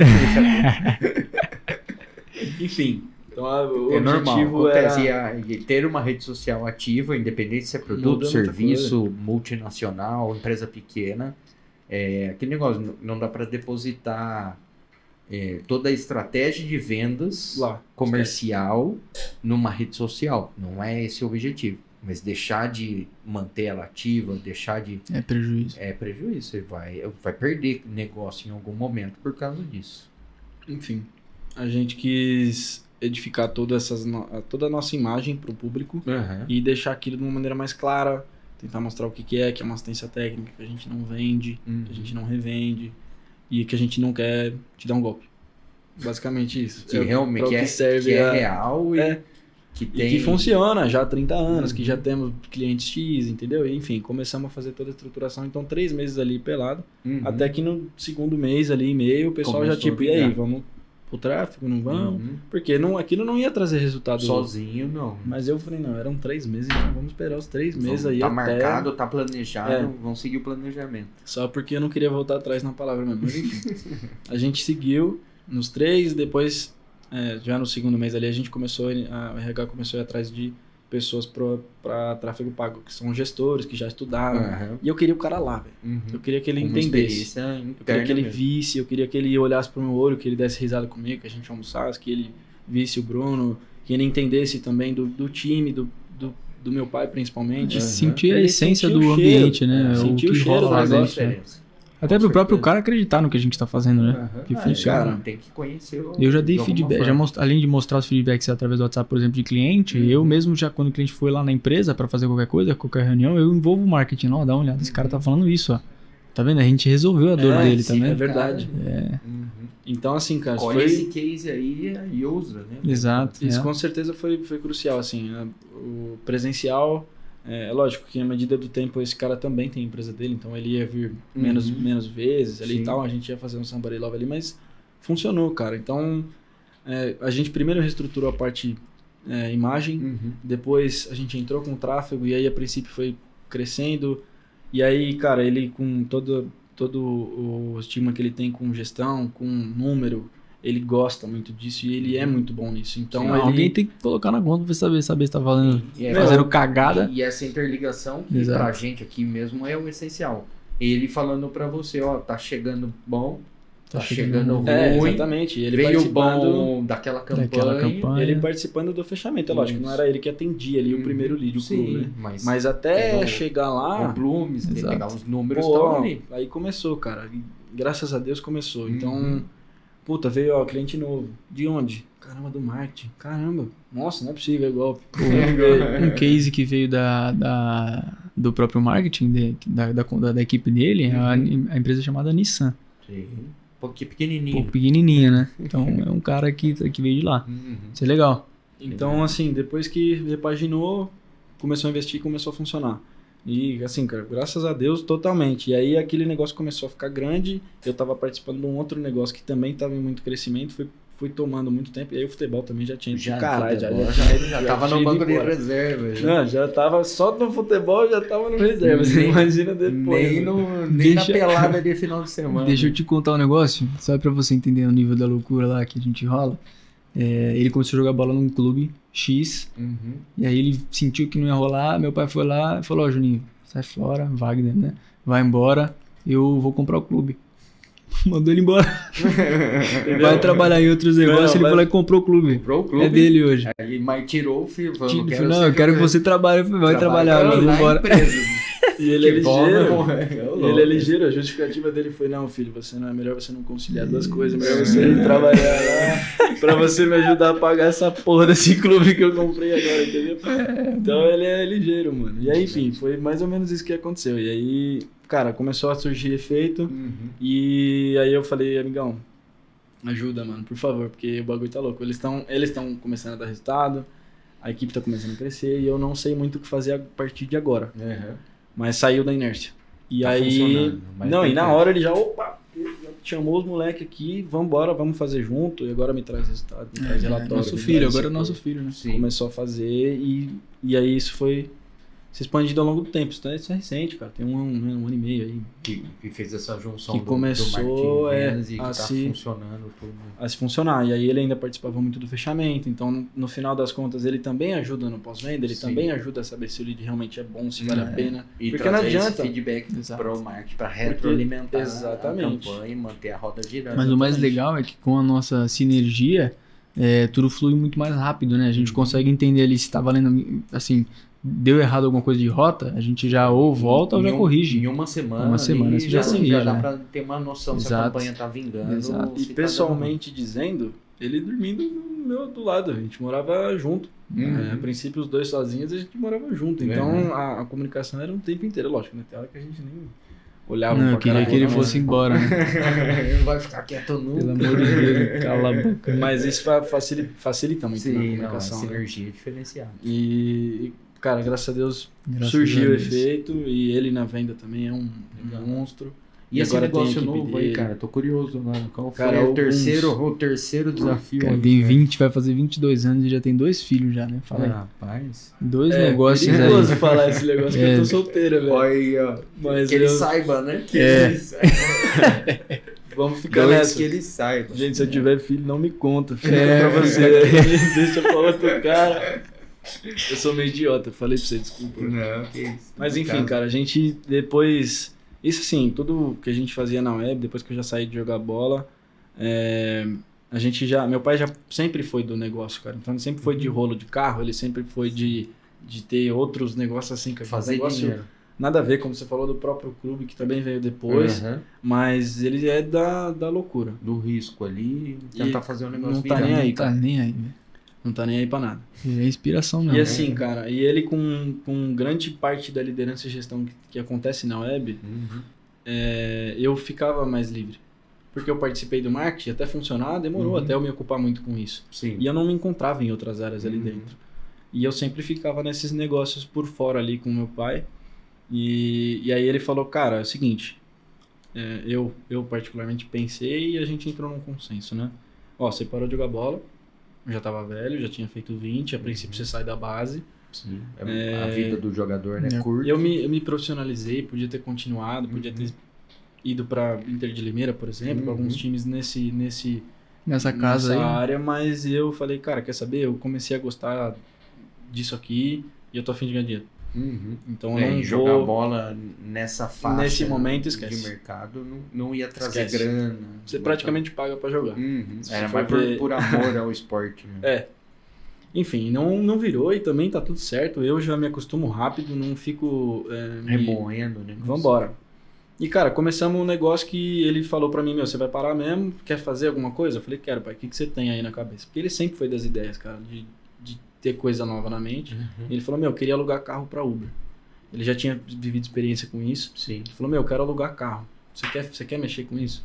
Enfim, então o É normal, objetivo acontece. era... E ter uma rede social ativa, independente se é produto, Muda muita serviço, multinacional, empresa pequena, aquele negócio, não dá para depositar toda a estratégia de vendas Lá. comercial numa rede social. Não é esse o objetivo. Mas deixar de manter ela ativa, deixar de... É prejuízo. É prejuízo. Você vai perder negócio em algum momento por causa disso. Enfim, a gente quis edificar toda a nossa imagem para o público e deixar aquilo de uma maneira mais clara, tentar mostrar o que é uma assistência técnica, que a gente não vende, que a gente não revende e que a gente não quer te dar um golpe. Basicamente isso. Que realmente serve é real e que e que funciona já há 30 anos, que já temos clientes X, entendeu? E, enfim, começamos a fazer toda a estruturação. Então, 3 meses ali pelado. Até que no segundo mês ali e meio, o pessoal começou já tipo, e aí, vamos pro tráfego, não vamos? Porque aquilo não ia trazer resultado. Sozinho, não. Mas eu falei, não, eram 3 meses, então vamos esperar os 3 meses aí. Tá marcado, tá planejado, vamos seguir o planejamento. Só porque eu não queria voltar atrás na palavra mesmo. Mas enfim, a gente seguiu nos 3, depois... já no segundo mês ali a gente começou, a RH começou a ir atrás de pessoas para tráfego pago, que são gestores, que já estudaram. E eu queria o cara lá, velho. Eu queria que ele entendesse. Eu queria que ele visse, eu queria que ele olhasse pro meu olho, que ele desse risada comigo, que a gente almoçasse, que ele visse o Bruno, que ele entendesse também do time, do meu pai principalmente. Sentir a essência do ambiente, né? Sentir o cheiro do negócio. Até pro próprio cara acreditar no que a gente tá fazendo, né? Que funciona. Cara, tem que conhecer eu já dei feedback, além de mostrar os feedbacks através do WhatsApp, por exemplo, de cliente, eu mesmo já, quando o cliente foi lá na empresa pra fazer qualquer coisa, qualquer reunião, eu envolvo o marketing. Ó, dá uma olhada, esse cara tá falando isso, ó. Tá vendo? A gente resolveu a dor dele, tá vendo? É verdade. Então, assim, cara... Olha esse case aí e usa, né? Exato. Isso com certeza foi crucial, assim. Né? O presencial... É lógico que à medida do tempo esse cara também tem a empresa dele, então ele ia vir menos vezes ali e tal, a gente ia fazer um somebody love ali, mas funcionou, cara. Então a gente primeiro reestruturou a parte imagem, depois a gente entrou com o tráfego e aí a princípio foi crescendo e aí, cara, ele com todo o estigma que ele tem com gestão, com número, ele gosta muito disso e ele é muito bom nisso. Então alguém tem que colocar na conta pra saber se tá fazendo cagada. E essa interligação que pra gente aqui mesmo é o essencial. Ele falando pra você, ó, tá chegando bom, tá chegando ruim. Exatamente. Ele veio bom daquela campanha. Ele participando do fechamento. É lógico que não era ele que atendia ali o primeiro lead, o clube, né? Mas até chegar lá... O Blooms, pegar os números estão ali. Aí começou, cara. E, graças a Deus começou. Então... Puta, veio, ó, cliente novo. De onde? Caramba, do marketing. Caramba. Nossa, não é possível, é golpe. Um case que veio do próprio marketing, da equipe dele, a empresa chamada Nissan. Sim. Pouquinho pequenininho. Pequenininha, né? Então, é um cara que veio de lá. Isso é legal. Então, assim, depois que repaginou, começou a investir e começou a funcionar. E assim, cara, graças a Deus, totalmente. E aí aquele negócio começou a ficar grande, eu tava participando de um outro negócio que também tava em muito crescimento, fui tomando muito tempo, e aí o futebol também já tinha... Já tava no banco de reserva. Não, já tava só no futebol, já tava no reserva, você imagina depois. Nem na pelada de final de semana. Deixa eu te contar um negócio, só pra você entender o nível da loucura lá que a gente rola. Ele começou a jogar bola num clube X, e aí ele sentiu que não ia rolar, meu pai foi lá e falou, ó, Juninho, sai fora, Wagner, né? Vai embora, eu vou comprar o clube. Mandou ele embora. Vai trabalhar em outros negócios, ele falou e comprou o clube. É dele hoje. Aí, mas tirou o filho, eu quero que você trabalhe, vai trabalhar, eu vou embora. E ele é ligeiro. Ele é ligeiro. A justificativa dele foi, não, filho, é melhor você não conciliar duas coisas, é melhor você ir trabalhar lá pra você me ajudar a pagar essa porra desse clube que eu comprei agora, entendeu? Então ele é ligeiro, mano. E aí, enfim, foi mais ou menos isso que aconteceu. E aí, cara, começou a surgir efeito. E aí eu falei, amigão, ajuda, mano, por favor, porque o bagulho tá louco. Eles estão começando a dar resultado, a equipe tá começando a crescer e eu não sei muito o que fazer a partir de agora. Mas saiu da inércia. E tá aí... Não, e na hora ele já chamou os moleques aqui, vambora, vamos fazer junto. E agora me traz resultado, me traz relatório. Nosso filho, agora é nosso filho, né? Sim. Começou a fazer e aí isso foi expandido ao longo do tempo. Isso é recente, cara. Tem um ano e meio aí. Que fez essa junção Que começou, do marketing vendas e que a tá se- funcionando tudo. A se funcionar. E aí ele ainda participava muito do fechamento. Então, no final das contas, ele também ajuda no pós-venda. Ele Sim. também ajuda a saber se o lead realmente é bom, se vale a pena. E Porque não trazer esse adianta. feedback Exato. para o marketing, para retroalimentar Exatamente. a campanha e manter a roda girando. Mas o mais Exatamente. legal é que com a nossa sinergia, tudo flui muito mais rápido, né? A gente consegue entender ali se tá valendo, assim, deu errado alguma coisa de rota, a gente já ou volta ou já corrige. Em uma semana. Uma semana ali, você já corrige, já dá né? para ter uma noção se a Exato. campanha tá vingando. Exato. ou E se tá pessoalmente dizendo, ele dormindo no meu do lado. A gente morava junto. Uhum. A princípio, os dois sozinhos, a gente morava junto. Então, a comunicação era um tempo inteiro. Lógico, né? Tem hora que a gente nem olhava Não, pra eu queria cara, que ele né? fosse embora, né? dando. Não vai ficar quieto nunca. Pelo amor de Deus, cala a boca. Mas isso facilita muito na Sim, não, a comunicação. né? sinergia é diferenciada. E, cara, graças a Deus Graças surgiu a o Deus. efeito. E ele na venda também é um monstro. E esse agora tem a negócio equipe novo aí, dele. cara, tô curioso, mano. Qual foi Cara, o alguns- terceiro desafio? Cara, aí, tem né? 20, vai fazer 22 anos e já tem 2 filhos já, né? Fala aí. Rapaz. Dois É negócios perigoso aí. falar esse negócio que eu tô solteiro, velho. Olha aí, ó. Mas que ele eu- saiba, né? Que É. ele saiba. Vamos ficar Dois nessa. que ele saiba. Gente, se eu tiver filho, não me conta. Fica É, pra você. Deixa pra outro cara. Eu sou meio idiota, falei pra você, desculpa. Não, que isso. Mas enfim, cara, a gente depois... Isso assim, tudo que a gente fazia na web, depois que eu já saí de jogar bola, a gente já... Meu pai já sempre foi do negócio, cara. Então ele sempre foi de rolo de carro, ele sempre foi de ter outros negócios assim. Que Fazer negócio, dinheiro. nada a ver, como você falou, do próprio clube, que também veio depois. Aham. Mas ele é da loucura. Do risco ali, tentar fazer um negócio não tá virar. nem aí, Não tá cara. nem aí, velho. Não tá nem aí pra nada. É inspiração mesmo. E assim, cara, e ele com grande parte da liderança e gestão que acontece na web, Uhum. eu ficava mais livre. Porque eu participei do marketing, até funcionar, demorou Uhum. até eu me ocupar muito com isso. Sim. E eu não me encontrava em outras áreas ali Uhum. dentro. E eu sempre ficava nesses negócios por fora ali com meu pai. E aí ele falou, cara, é o seguinte, eu particularmente pensei e a gente entrou num consenso, né? Ó, você parou de jogar bola, eu já tava velho, já tinha feito 20, a princípio você sai da base. Sim. A vida do jogador, né? É. Curta. Eu me profissionalizei, podia ter continuado, podia ter ido para Inter de Limeira, por exemplo, pra alguns times Nessa casa nessa aí. área, mas eu falei, cara, quer saber? Eu comecei a gostar disso aqui e eu tô a fim de ganhar dinheiro. Uhum. Então eu não E jogar vou... bola nessa faixa Nesse momento, de esquece. mercado não ia trazer Esquece. grana. Você praticamente paga para jogar. Uhum. Se Era for mais ver- por amor ao esporte. Né? Enfim, não virou e também tá tudo certo. Eu já me acostumo rápido, não fico... Remoendo, né? Vambora. E, cara, começamos um negócio que ele falou pra mim, você vai parar mesmo? Quer fazer alguma coisa? Eu falei, quero, pai. O que você tem aí na cabeça? Porque ele sempre foi das ideias, cara, de ter coisa nova na mente. Uhum. Ele falou, eu queria alugar carro pra Uber. Ele já tinha vivido experiência com isso. Sim. Ele falou, eu quero alugar carro. Você quer mexer com isso?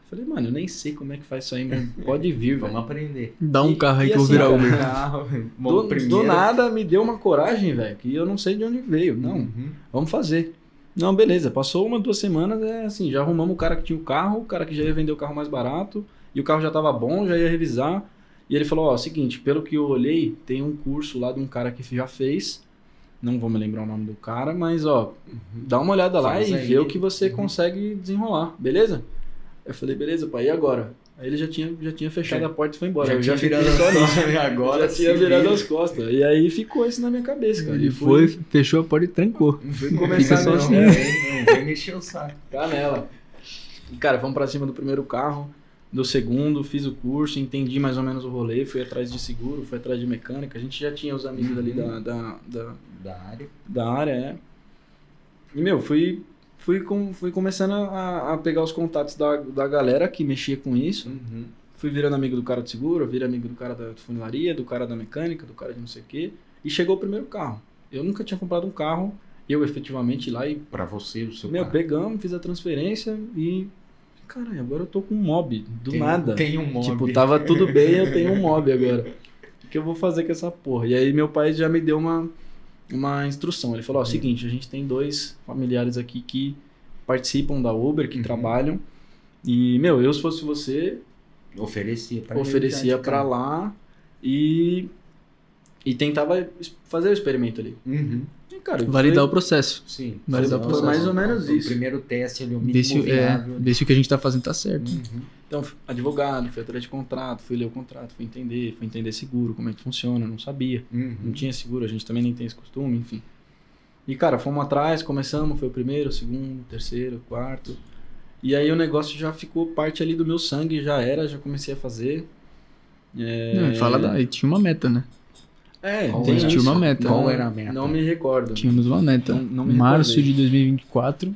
Eu falei, mano, eu nem sei como é que faz isso aí, mas pode vir, velho. Vamos aprender. Dá um carro aí e que eu vou assim, virar cara, Uber. Carro, Do nada me deu uma coragem, velho, que eu não sei de onde veio. Não, Uhum. vamos fazer. Não, beleza. Passou 1, 2 semanas, assim, já arrumamos o cara que tinha o carro, o cara que já ia vender o carro mais barato, e o carro já tava bom, já ia revisar. E ele falou, ó, seguinte, pelo que eu olhei, tem um curso lá de um cara que já fez, não vou me lembrar o nome do cara, mas, ó, dá uma olhada lá Faz e aí. vê o que você consegue desenrolar, beleza? Eu falei, beleza, pai, e agora? Aí ele já tinha fechado a porta e foi embora. Eu já tinha fiquei virado só as nisso. costas, agora Já tinha se virado vira. as costas. E aí ficou isso na minha cabeça, cara. Ele E foi, fechou a porta e trancou. Não foi começar Fica só não, assim. não vai mexer o saco. Canela. E, cara, vamos pra cima do primeiro carro, do segundo, fiz o curso, entendi mais ou menos o rolê, fui atrás de seguro, fui atrás de mecânica. A gente já tinha os amigos ali Da área. da área, E, meu, fui começando a pegar os contatos da galera que mexia com isso. Uhum. Fui virando amigo do cara do seguro, virei amigo do cara da funilaria, do cara da mecânica, do cara de não sei o quê. E chegou o primeiro carro. Eu nunca tinha comprado um carro, eu efetivamente ir lá e Pra você, o seu meu, carro. pegamos, fiz a transferência e... Caralho, agora eu tô com um mob, do nada. Tem um mob. Tipo, tava tudo bem, eu tenho um mob agora. O que eu vou fazer com essa porra? E aí meu pai já me deu uma instrução. Ele falou, ó, seguinte, a gente tem 2 familiares aqui que participam da Uber, que trabalham. E, meu, eu se fosse você, Oferecia pra oferecia ele, pra lá e E tentava fazer o experimento ali. Uhum. E, cara, Validar o processo. Sim. Validar o foi processo. mais ou menos O isso. primeiro teste ali, o Ver se, mínimo viável. ver se o que a gente tá fazendo tá certo. Uhum. Então, advogado, fui atrás de contrato, fui ler o contrato, fui entender seguro, como é que funciona, não sabia. Não Uhum. tinha seguro, a gente também nem tem esse costume, enfim. E, cara, fomos atrás, começamos, foi o primeiro, o segundo, o terceiro, o quarto. E aí o negócio já ficou parte ali do meu sangue, já comecei a fazer. Não, e tinha uma meta, né? Qual tem era? isso. Uma meta. Qual era a meta? Não me recordo. Tínhamos uma meta. Não me Março recordei. de 2024,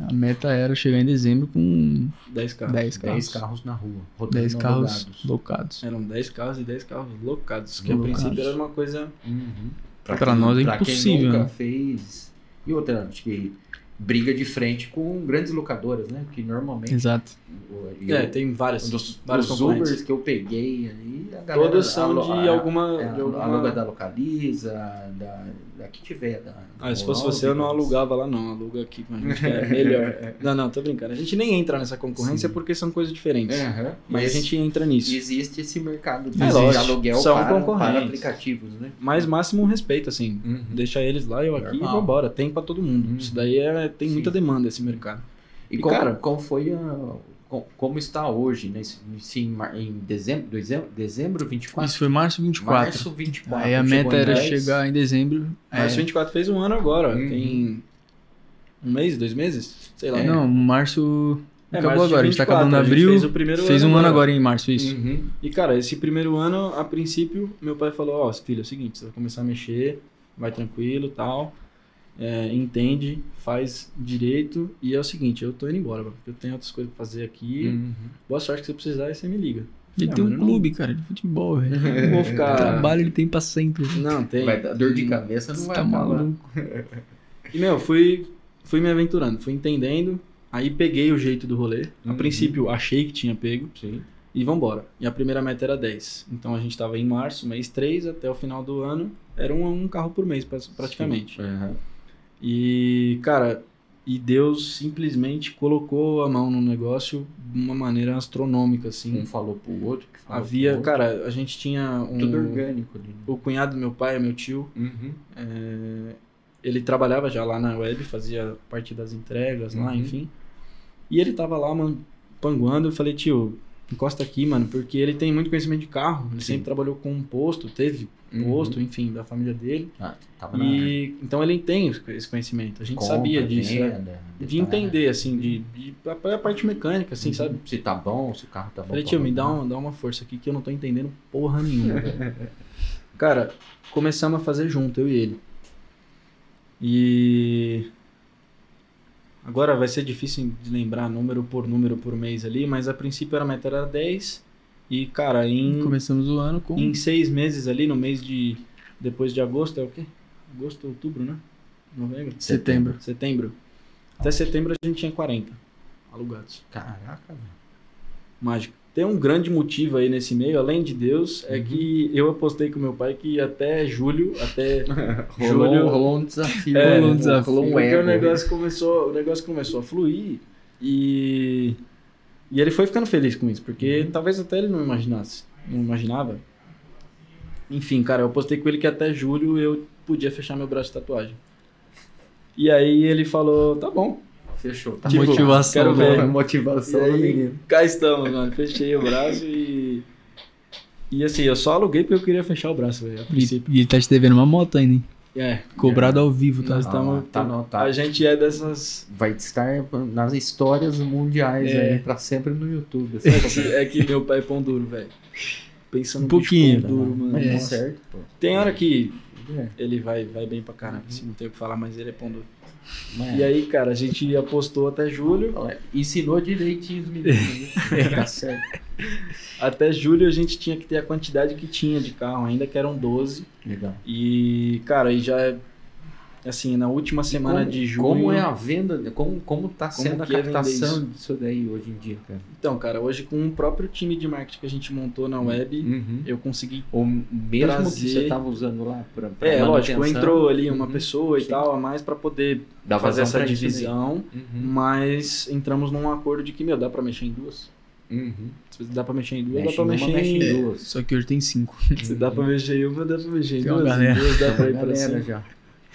a meta era chegar em dezembro com 10 carros. 10 carros. 10 carros na rua. rodando 10 carros alugados. locados. Eram 10 carros e 10 carros locados, que a Locados. princípio era uma coisa... Uhum. Pra nós é pra impossível, Quem nunca né? fez. E outra, acho que briga de frente com grandes locadoras, né? Porque normalmente. Exato. tem vários Dos concorrentes. Ubers que eu peguei ali, a galera. Todos são de alguma... A loga da Localiza, da que tiver. se fosse você, eu não alugava lá não. Aluga aqui com a gente, que é melhor. Não, tô brincando. A gente nem entra nessa concorrência porque são coisas diferentes. Mas a gente entra nisso. Existe esse mercado de lógico, aluguel são para concorrentes. aplicativos, né? Mas máximo respeito, assim. Uhum. Deixa eles lá, eu aqui e Normal. vambora. Tem pra todo mundo. Uhum. Isso daí tem Sim. muita demanda, esse mercado. E cara, qual foi como está hoje, né? Em dezembro 24? Isso foi março 24. Março 24. Aí a chegou meta em era 10. chegar em dezembro. Março 24 fez um ano agora. Uhum. Tem um mês, 2 meses? Sei lá. Não, março acabou março de agora. A gente tá 24, acabando a gente abril. fez o primeiro fez ano um ano agora. agora em março, isso. Uhum. E, cara, esse primeiro ano, a princípio, meu pai falou, ó, filho, é o seguinte, você vai começar a mexer, vai tranquilo e tal, entende, faz direito, e é o seguinte, eu tô indo embora, porque eu tenho outras coisas pra fazer aqui, Uhum. boa sorte que você precisar, aí você me liga. Ele tem um clube, cara, de futebol, velho. Não vou ficar... O trabalho ele tem pra sempre. Não, tem. Vai dar dor de cabeça, não Você vai tá acabar. maluco. E, meu, fui me aventurando, fui entendendo, aí peguei o jeito do rolê. A Uhum. princípio, achei que tinha pego. Sim. E vambora. E a primeira meta era 10. Então a gente tava em março, mês 3, até o final do ano. Era um carro por mês, praticamente. Uhum. E, cara, Deus simplesmente colocou a mão no negócio de uma maneira astronômica, assim. Um falou pro outro. Que falou Havia, pro outro. cara, a gente tinha Tudo orgânico ali. o cunhado do meu pai, meu tio, Uhum. ele trabalhava já lá na web, fazia parte das entregas lá, Uhum. enfim. E ele tava lá, mano, panguando. Eu falei, tio, encosta aqui, mano, porque ele tem muito conhecimento de carro. Ele Sim. sempre trabalhou com posto, teve Uhum. posto, enfim, da família dele. Tava na E então ele tem esse conhecimento. A gente compra, sabia disso, né? venda, De detalhe. entender, assim, a parte mecânica, assim, Uhum. sabe? Se tá bom, se o carro tá bom. Falei, pra tio, me dá rodar. uma força aqui que eu não tô entendendo porra nenhuma. velho. Cara, começamos a fazer junto, eu e ele. E agora vai ser difícil de lembrar número por mês ali, mas a princípio a meta era 10. E, cara, Começamos o ano com... em 6 meses ali, no mês de... Depois de agosto, é o quê? Agosto, outubro, né? Novembro? Setembro. Até setembro a gente tinha 40 alugados. Caraca, velho. Mágico. Tem um grande motivo aí nesse meio, além de Deus, é que eu apostei com meu pai que até julho, Rolou um desafio. rolou um desafio. Rolou um porque ego. o negócio começou a fluir e ele foi ficando feliz com isso, porque talvez até ele não imaginava. Enfim, cara, eu apostei com ele que até julho eu podia fechar meu braço de tatuagem. E aí ele falou, tá bom. Fechou. Tá Tipo, motivação, quero ver. né? Motivação E do aí, menino. cá estamos, mano. Fechei o braço e assim, eu só aluguei porque eu queria fechar o braço, velho, a princípio. E ele tá te devendo uma moto ainda, hein? É, Cobrado ao vivo, tá? nós estamos... tá anotado. A gente é dessas... Vai estar nas histórias mundiais É. aí, pra sempre no YouTube. É que meu pai é pão duro, velho. Pensa no Um pouquinho. bicho pão duro, mano. Mas tá Nossa. certo, pô. Tem hora que É. ele vai bem pra caramba, assim, não tem o que falar, mas ele é pão duro. Mas- E aí, cara, a gente apostou até julho. Olha, ensinou direitinho os meninos. né? Tá certo. Até julho a gente tinha que ter a quantidade que tinha de carro ainda, que eram 12. Legal. E, cara, aí já, assim, na última semana de julho... Como é a venda? Como tá sendo a que é vender captação disso daí hoje em dia, cara? Então, cara, hoje com o próprio time de marketing que a gente montou na web, Uhum. eu consegui... Ou mesmo Trazer- que você tava usando lá pra lógico, manutenção, entrou ali uma Uhum. pessoa e Sim. tal, a mais pra poder Dá fazer vazão essa pra isso daí. divisão, Uhum. mas entramos num acordo de que, meu, dá pra mexer em duas. Uhum. Se dá pra mexer em duas, Mexe dá pra em uma, mexer mexe em em duas. Só que hoje tem 5. Se dá pra mexer em uma, dá pra mexer em Tem uma duas. galera. Duas dá pra ir pra Galera cima. já.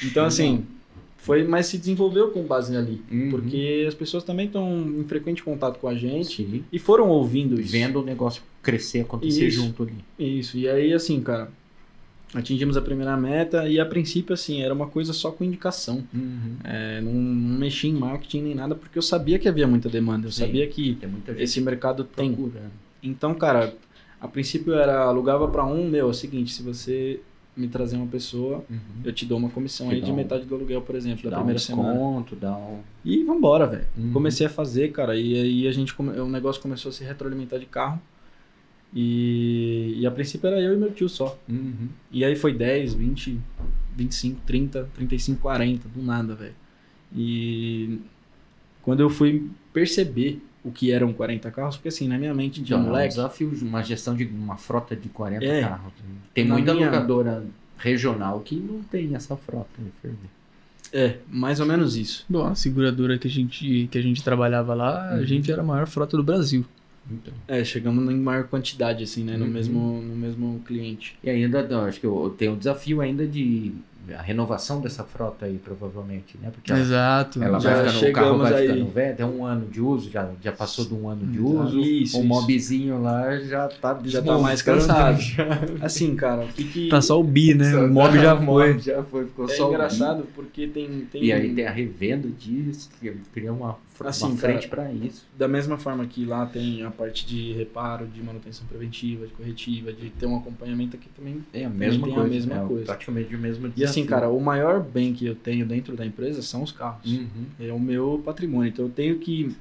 Então, assim, mas se desenvolveu com base ali. Uhum. Porque as pessoas também estão em frequente contato com a gente Sim. e foram ouvindo isso. Vendo o negócio crescer, acontecer Isso. junto ali. Isso. E aí, assim, cara, atingimos a primeira meta e a princípio, assim, era uma coisa só com indicação. Uhum. Não mexi em marketing nem nada porque eu sabia que havia muita demanda. Eu Sim. sabia que Tem muita gente esse mercado tem. procurando. Então, cara, a princípio era alugava pra é o seguinte, se você me trazer uma pessoa, Uhum. eu te dou uma comissão Te aí dá de um- metade do aluguel, por exemplo, da Dá um primeira semana. desconto, dá um... E vambora, velho. Uhum. Comecei a fazer, cara, e aí a gente o negócio começou a se retroalimentar de carro. E a princípio era eu e meu tio só. Uhum. E aí foi 10, 20, 25, 30, 35, 40, do nada, velho. E quando eu fui perceber o que eram 40 carros, porque assim, na minha mente de Então, é um moleque, desafio, uma gestão de uma frota de 40 É. carros. Tem Na muita minha- locadora regional que não tem essa frota. Né? mais ou menos isso. Bom, a seguradora que a gente trabalhava lá, a gente era a maior frota do Brasil. Então. Chegamos em maior quantidade, assim, né, no Uhum. mesmo cliente. E ainda, não, acho que eu tenho o desafio ainda de a renovação dessa frota aí, provavelmente, né? Porque Exato. ela Já vai ficando, o carro chegamos vai aí. ficando velho, tem um ano de uso, já passou de um ano de Exato. uso. Isso, o mobzinho lá já tá Já tá mais cansado. Assim, cara, o que Tá só o bi, né? O mob já foi. Já foi, ficou é só o engraçado porque tem E aí tem a revenda disso, que cria uma Assim, frente cara, para isso. da mesma forma que lá tem a parte de reparo, de manutenção preventiva, de corretiva, de ter um acompanhamento aqui também. É a mesma mesma tem a coisa. mesma é coisa. Praticamente o mesmo E desafio. assim, cara, o maior bem que eu tenho dentro da empresa são os carros. Uhum. É o meu patrimônio. Então eu tenho que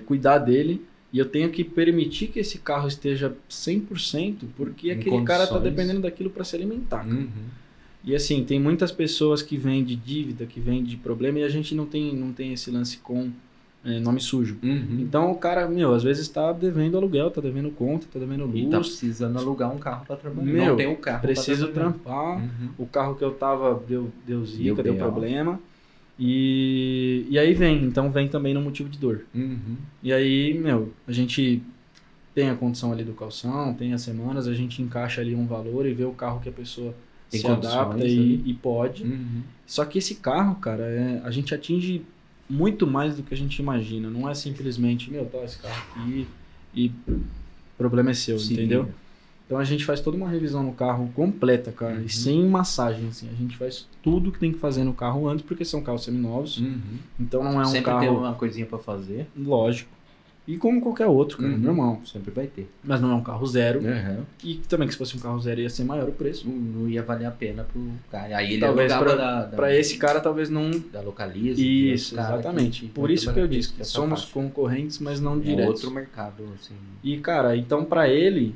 cuidar dele e eu tenho que permitir que esse carro esteja 100%, porque Em aquele cara tá condições. dependendo daquilo para se alimentar. cara. Uhum. E assim, tem muitas pessoas que vêm de dívida, que vêm de problema e a gente não tem esse lance com nome sujo. Uhum. Então o cara, às vezes tá devendo aluguel, tá devendo conta, tá devendo luz. E tá precisando alugar um carro para trabalhar. Meu, não tem um carro pra Preciso trabalhar. trampar. Uhum. O carro que eu tava deu zica, deu BO. problema. E aí então vem também no motivo de dor. Uhum. E aí, a gente tem a condição ali do calção, tem as semanas, a gente encaixa ali um valor e vê o carro que a pessoa Tem se condições adapta ali. e pode. Uhum. Só que esse carro, cara, a gente atinge muito mais do que a gente imagina. Não é simplesmente, tá esse carro aqui e o problema é seu, Sim. entendeu? Então a gente faz toda uma revisão no carro completa, cara, Uhum. e sem massagem, assim. A gente faz tudo que tem que fazer no carro antes, porque são carros seminovos. Uhum. Então não é um Sempre carro tem uma coisinha para fazer. lógico. E como qualquer outro, cara, Uhum. normal. Sempre vai ter. Mas não é um carro zero. Uhum. E também que se fosse um carro zero ia ser maior o preço. Não ia valer a pena pro cara. Aí ele Talvez alugava Pra esse cara talvez não... da Localiza. Isso, esse cara exatamente. que Por isso que eu disse que essa somos faixa. concorrentes, mas não É diretos. outro mercado, assim. E, cara, então pra ele,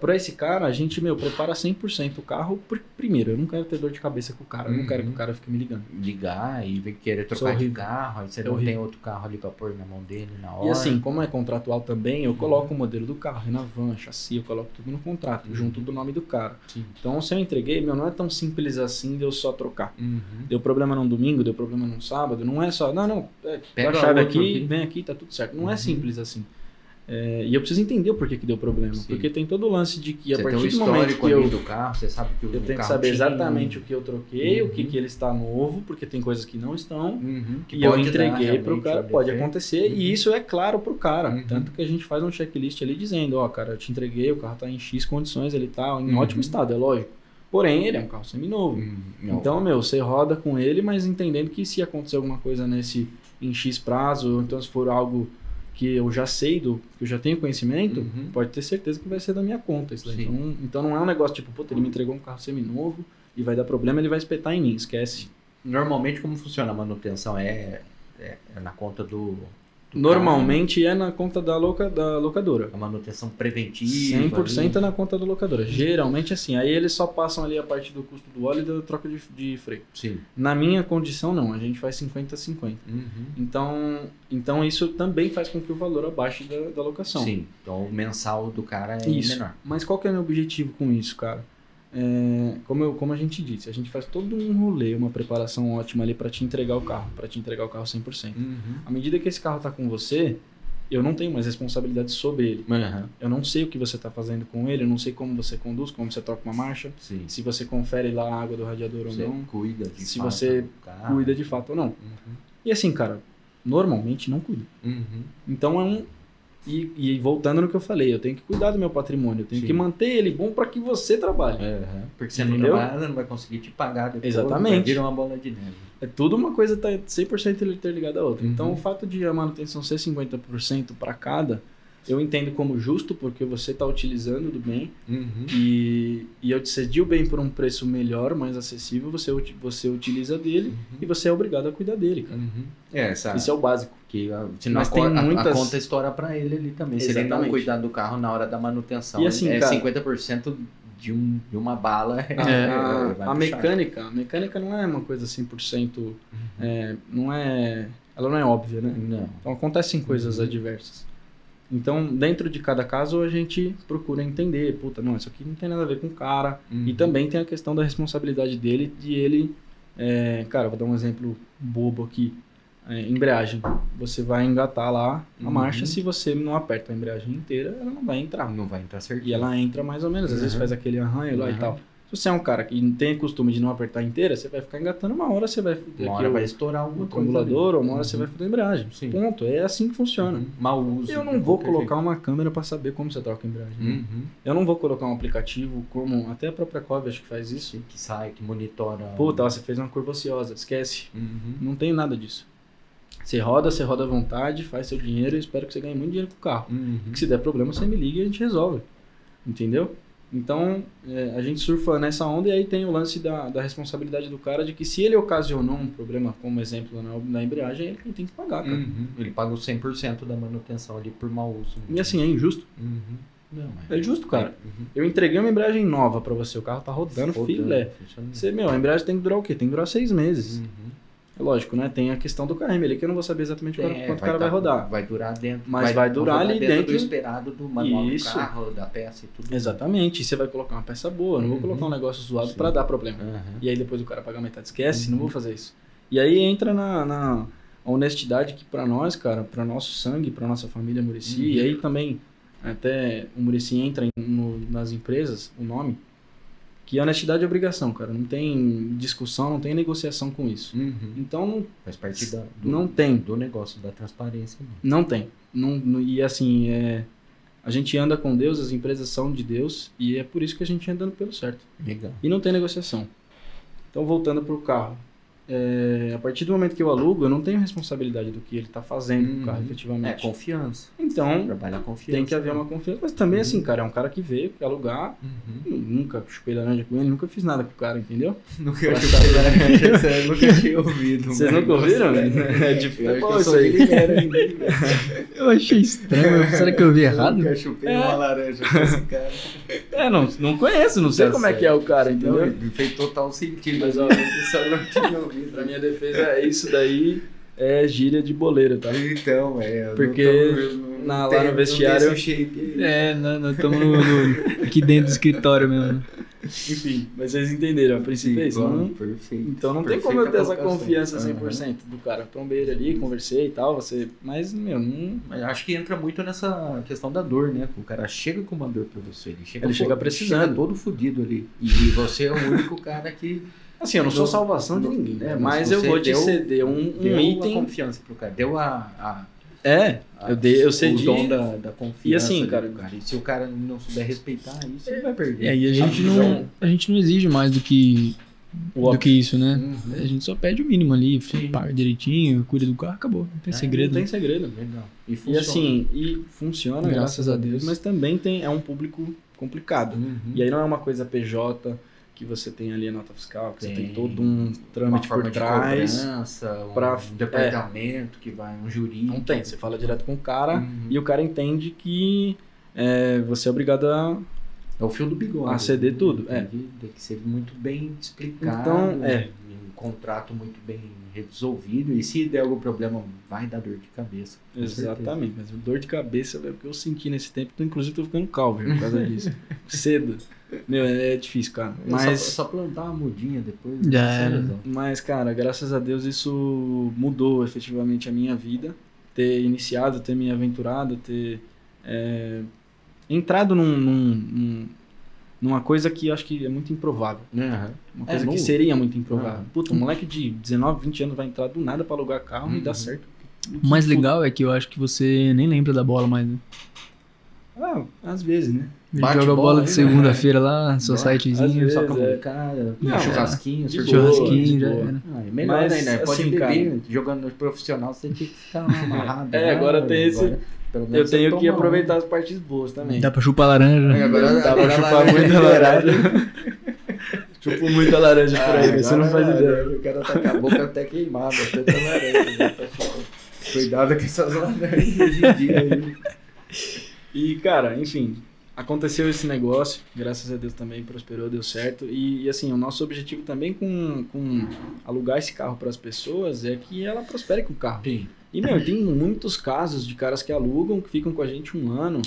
pra esse cara, a gente, prepara 100% o carro. Primeiro, eu não quero ter dor de cabeça com o cara. Eu não quero que o cara fique me ligando. Ligar e querer Isso é trocar de horrível. carro, aí você É não horrível. tem outro carro ali pra pôr na mão dele na hora. E assim, como é contratual também, eu coloco o modelo do carro, Renavan, chassi, eu coloco tudo no contrato, junto do nome do cara. Sim. Então, se eu entreguei, não é tão simples assim de eu só trocar. Uhum. Deu problema num domingo, deu problema num sábado, não é só, dá Pega a chave outro aqui, aqui. vem aqui, tá tudo certo. Não é Uhum. simples assim. E eu preciso entender o porquê que deu problema. Sim. Porque tem todo o lance de que a Você tem partir o do momento histórico que ali eu do carro, você sabe que o tenho que carro saber tinha- exatamente o que eu troquei, o Uhum. que ele está novo, porque tem coisas que não estão. Uhum. Que E eu pode dar entreguei pro realmente cara, um pode defeito. acontecer, Uhum. e isso é claro pro cara. Uhum. Tanto que a gente faz um checklist ali dizendo, cara, eu te entreguei, o carro tá em X condições, ele tá em Uhum. ótimo estado, é lógico. Porém, ele é um carro seminovo. Não. Então, você roda com ele, mas entendendo que se acontecer alguma coisa em X prazo, ou então se for algo que eu já sei, que eu já tenho conhecimento, Uhum. pode ter certeza que vai ser da minha conta isso daí. Sim. Então não é um negócio tipo, puta, ele me entregou um carro seminovo e vai dar problema, ele vai espetar em mim, esquece. Normalmente, como funciona a manutenção? É na conta do Normalmente é na conta da locadora. carro, a manutenção preventiva. 100% é ali. na conta da locadora. Geralmente assim. Aí eles só passam ali a parte do custo do óleo e da troca de freio. Sim. Na minha condição, não. A gente faz 50-50. Uhum. Então isso também faz com que o valor abaixe da locação. Sim. Então o mensal do cara é Isso. menor. Mas qual que é o meu objetivo com isso, cara? Como a gente disse, a gente faz todo um rolê, uma preparação ótima ali para te entregar o carro 100%. Uhum. À medida que esse carro tá com você, eu não tenho mais responsabilidade sobre ele. Aham. Eu não sei o que você está fazendo com ele, eu não sei como você conduz, como você troca uma marcha, Sim. se você confere lá a água do radiador Você ou não, cuida de se fato você do carro. cuida de fato ou não. Uhum. E assim, cara, normalmente não cuida. Uhum. Então é um... E voltando no que eu falei, eu tenho que cuidar do meu patrimônio, eu tenho Sim. que manter ele bom para que você trabalhe. Aham. Porque você não Entendeu? trabalha, não vai conseguir te pagar depois. Exatamente. Vai virar uma bola de neve. É tudo uma coisa tá 100% interligada à outra. Uhum. Então o fato de a manutenção ser 50% para cada, eu entendo como justo, porque você está utilizando do bem Uhum. e eu te cedi o bem por um preço melhor, mais acessível, você utiliza dele Uhum. e você é obrigado a cuidar dele, cara. Uhum. Essa, Isso é o básico. que, senão Mas a, tem a muitas- conta estoura pra ele ali também. Se ele não Exatamente. cuidar do carro na hora da manutenção, E assim, é cara- 50% de uma bala. A vai puxar. mecânica não é uma coisa 100%, não é, ela não é óbvia, né? Não. Então acontecem coisas adversas. Então, dentro de cada caso, a gente procura entender, puta, não, isso aqui não tem nada a ver com o cara. Uhum. E também tem a questão da responsabilidade dele, de ele, cara, vou dar um exemplo bobo aqui, embreagem. Você vai engatar lá a Uhum. marcha, se você não aperta a embreagem inteira, ela não vai entrar. Não vai entrar certinho. E ela entra mais ou menos, às vezes Uhum. faz aquele arranho lá e Uhum. tal. Se você é um cara que tem costume de não apertar inteira, você vai ficar engatando, uma hora você vai Uma aqui hora o- vai estourar alguma o coisa acumulador, ali. ou uma hora você vai fazer a embreagem. Sim. Ponto, é assim que funciona. Uhum. Mau uso. Eu de não vou qualquer colocar uma câmera para saber como você troca a embreagem. jeito. Uhum. Eu não vou colocar um aplicativo como, até a própria Cove acho que faz isso. Que sai, que monitora. Puta, ó, você fez uma curva ociosa, esquece. Uhum. Não tem nada disso. Você roda à vontade, faz seu dinheiro e espero que você ganhe muito dinheiro com o carro. Uhum. Que se der problema, você me liga e a gente resolve. Entendeu? Então, a gente surfa nessa onda e aí tem o lance da responsabilidade do cara de que se ele ocasionou um problema, como exemplo na embreagem, é ele quem tem que pagar, cara. Uhum. Ele paga o 100% da manutenção ali por mau uso. E assim, é injusto. Uhum. Não, É justo, cara. Uhum. Eu entreguei uma embreagem nova pra você, o carro tá rodando, filé. funcionando. Você, a embreagem tem que durar o quê? Tem que durar 6 meses. Uhum. É lógico, né? Tem a questão do KM ali, que eu não vou saber exatamente quanto o cara vai tá- rodar. Vai durar dentro. Mas vai durar rodar ali dentro dentro do esperado do manual Isso. do carro, da peça e tudo. Exatamente. E você vai colocar uma peça boa, não vou Uhum. colocar um negócio zoado Sim. pra dar problema. Uhum. E aí depois o cara paga metade, esquece, não vou fazer isso. E aí entra na honestidade que pra nós, cara, pra nosso sangue, pra nossa família Muricy, Uhum. e aí também até o Muricy entra nas empresas, o nome, que honestidade é obrigação, cara. Não tem discussão, não tem negociação com isso. Uhum. Então, Faz parte não tem. do negócio, da transparência. Né? Não tem. E assim, a gente anda com Deus, as empresas são de Deus, e é por isso que a gente anda pelo certo. Legal. E não tem negociação. Então, voltando pro carro. A partir do momento que eu alugo, eu não tenho responsabilidade do que ele está fazendo com o carro, É efetivamente. confiança. Então, Trabalhar confiança. tem que haver uma confiança. Mas também, assim, cara, é um cara que veio, quer alugar. Uhum. Nunca chupei laranja com ele, nunca fiz nada com o cara, entendeu? Nunca Pra chupei saber. laranja, eu nunca tinha ouvido. Vocês mas nunca ouviram? nossa, É de futebol eu isso sou aí. mineiro ainda. Eu achei estranho. Será que eu vi errado? Nunca chupei uma laranja com esse cara. Não conheço, não sei Tá como é que é o cara, entendeu? Não, fez total sentido. Mas, ó, eu só não tinha ouvido. Pra minha defesa, isso daí é gíria de boleiro, tá? Então, eu Porque não lá no vestiário- Não tenho esse shape aí. Nós estamos aqui dentro do escritório mesmo. Enfim, mas vocês entenderam, a princípio é isso. Claro, Não- perfeito. Então não tem Perfeita como eu ter essa colocação. confiança Aham. 100% do cara. Trombei ele ali, conversei e tal, mas, não... Mas acho que entra muito nessa questão da dor, né? O cara chega com uma dor pra você. Ele chega precisando. chega todo fudido ali. E você é o único cara que... Assim, eu não sou Não- salvação de ninguém, né? É, Mas você eu vou te deu- ceder um deu a item... confiança pro cara. Deu eu cedi... o dom da confiança. E assim, ali cara- pro E se o cara não souber respeitar isso, ele vai perder. E aí a gente visão. não exige mais do que isso, né? Uhum. A gente só pede o mínimo ali, Sim. paga direitinho, cuida do carro, acabou. Não tem segredo. Não tem né? segredo. Legal. E assim, funciona, Graças a Deus. mas também é um público complicado. Uhum. E aí não é uma coisa PJ, que você tem ali a nota fiscal, que você tem Tem todo um uma trâmite forma por de trás. cobrança, pra- um departamento que vai, um jurídico. Não tem, você fala direto com o cara Uhum. e o cara entende que você é obrigado a... É o fio do bigode. A ceder tudo, Tem que ser muito bem explicado. Então, Um contrato muito bem resolvido. E se der algum problema, vai dar dor de cabeça. com Exatamente, mas dor de cabeça é o que eu senti nesse tempo. Então, inclusive, tô ficando calvo por causa disso. Cedo. Meu, é difícil, cara. certeza. Mas, Só plantar uma mudinha depois. Já vai ser era. legal. mas, cara, graças a Deus isso mudou efetivamente a minha vida. ter iniciado, ter me aventurado, ter entrado numa coisa que eu acho que é muito improvável. Uma coisa que seria muito improvável. Puta, um moleque de 19, 20 anos vai entrar do nada pra alugar carro e dar certo. O mais legal é que eu acho que você nem lembra da bola mais, né? Às vezes, né? Joga bola de segunda-feira lá, societyzinho. Só com a cara, churrasquinho, churrasquinho, já era. É melhor, Mas, né? Pode assim, beber, cara, jogando no profissional, você tem que ficar amarrado. agora tem esse... Pelo menos Eu você tenho que toma, aproveitar as partes boas também. Dá pra chupar laranja. Agora Dá pra chupar muita laranja. Chupo muita laranja por aí, você não faz ideia. O cara tá com a boca até queimada, até tá laranja. Né? Cuidado com essas laranjas hoje em dia aí. E, cara, enfim, aconteceu esse negócio, graças a Deus também prosperou, deu certo. E assim, o nosso objetivo também com alugar esse carro para as pessoas é que ela prospere com o carro. Sim. E, tem muitos casos de caras que alugam, que ficam com a gente um ano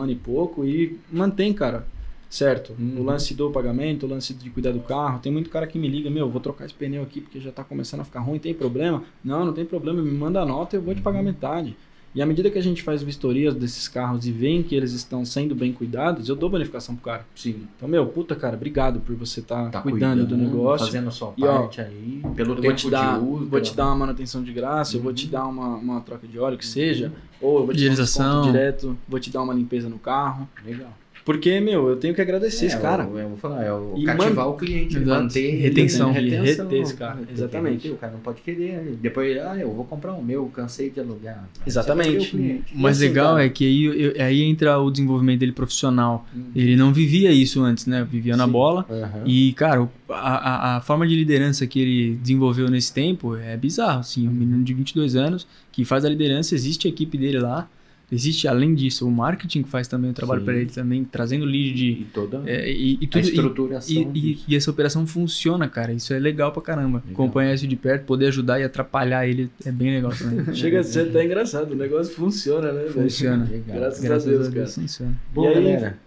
e pouco e mantém, cara, certo? O lance do pagamento, o lance de cuidar do carro. Tem muito cara que me liga, vou trocar esse pneu aqui porque já tá começando a ficar ruim, tem problema? Não tem problema, me manda a nota e eu vou te pagar metade. E à medida que a gente faz vistorias desses carros e veem que eles estão sendo bem cuidados, eu dou bonificação pro cara. Sim. Então, puta, cara, obrigado por você tá cuidando do negócio. Fazendo a sua parte aí, pelo tempo de uso. Vou te dar uma manutenção de graça, eu vou te dar uma troca de óleo, que seja, ou eu vou te dar um desconto direto, vou te dar uma limpeza no carro. Legal. Porque, eu tenho que agradecer esse cara. Eu vou falar, cativar o cliente, manter retenção. Reter esse cara, exatamente. O cara não pode querer, depois, eu vou comprar o meu, cansei de alugar. Exatamente. O mais legal é que aí entra o desenvolvimento dele profissional. Ele não vivia isso antes, né? Vivia na bola. E, cara, a forma de liderança que ele desenvolveu nesse tempo é bizarro, assim. Um menino de 22 anos que faz a liderança, existe a equipe dele lá. Existe, além disso, o marketing que faz também o trabalho para ele também, trazendo lead de... E toda tudo, a estruturação. E essa operação funciona, cara. Isso é legal pra caramba. Acompanhar isso de perto, poder ajudar e atrapalhar ele é bem legal também. Chega a ser até engraçado. O negócio funciona, né? Funciona. Graças a Deus, cara. Funciona. Bom, e aí, galera,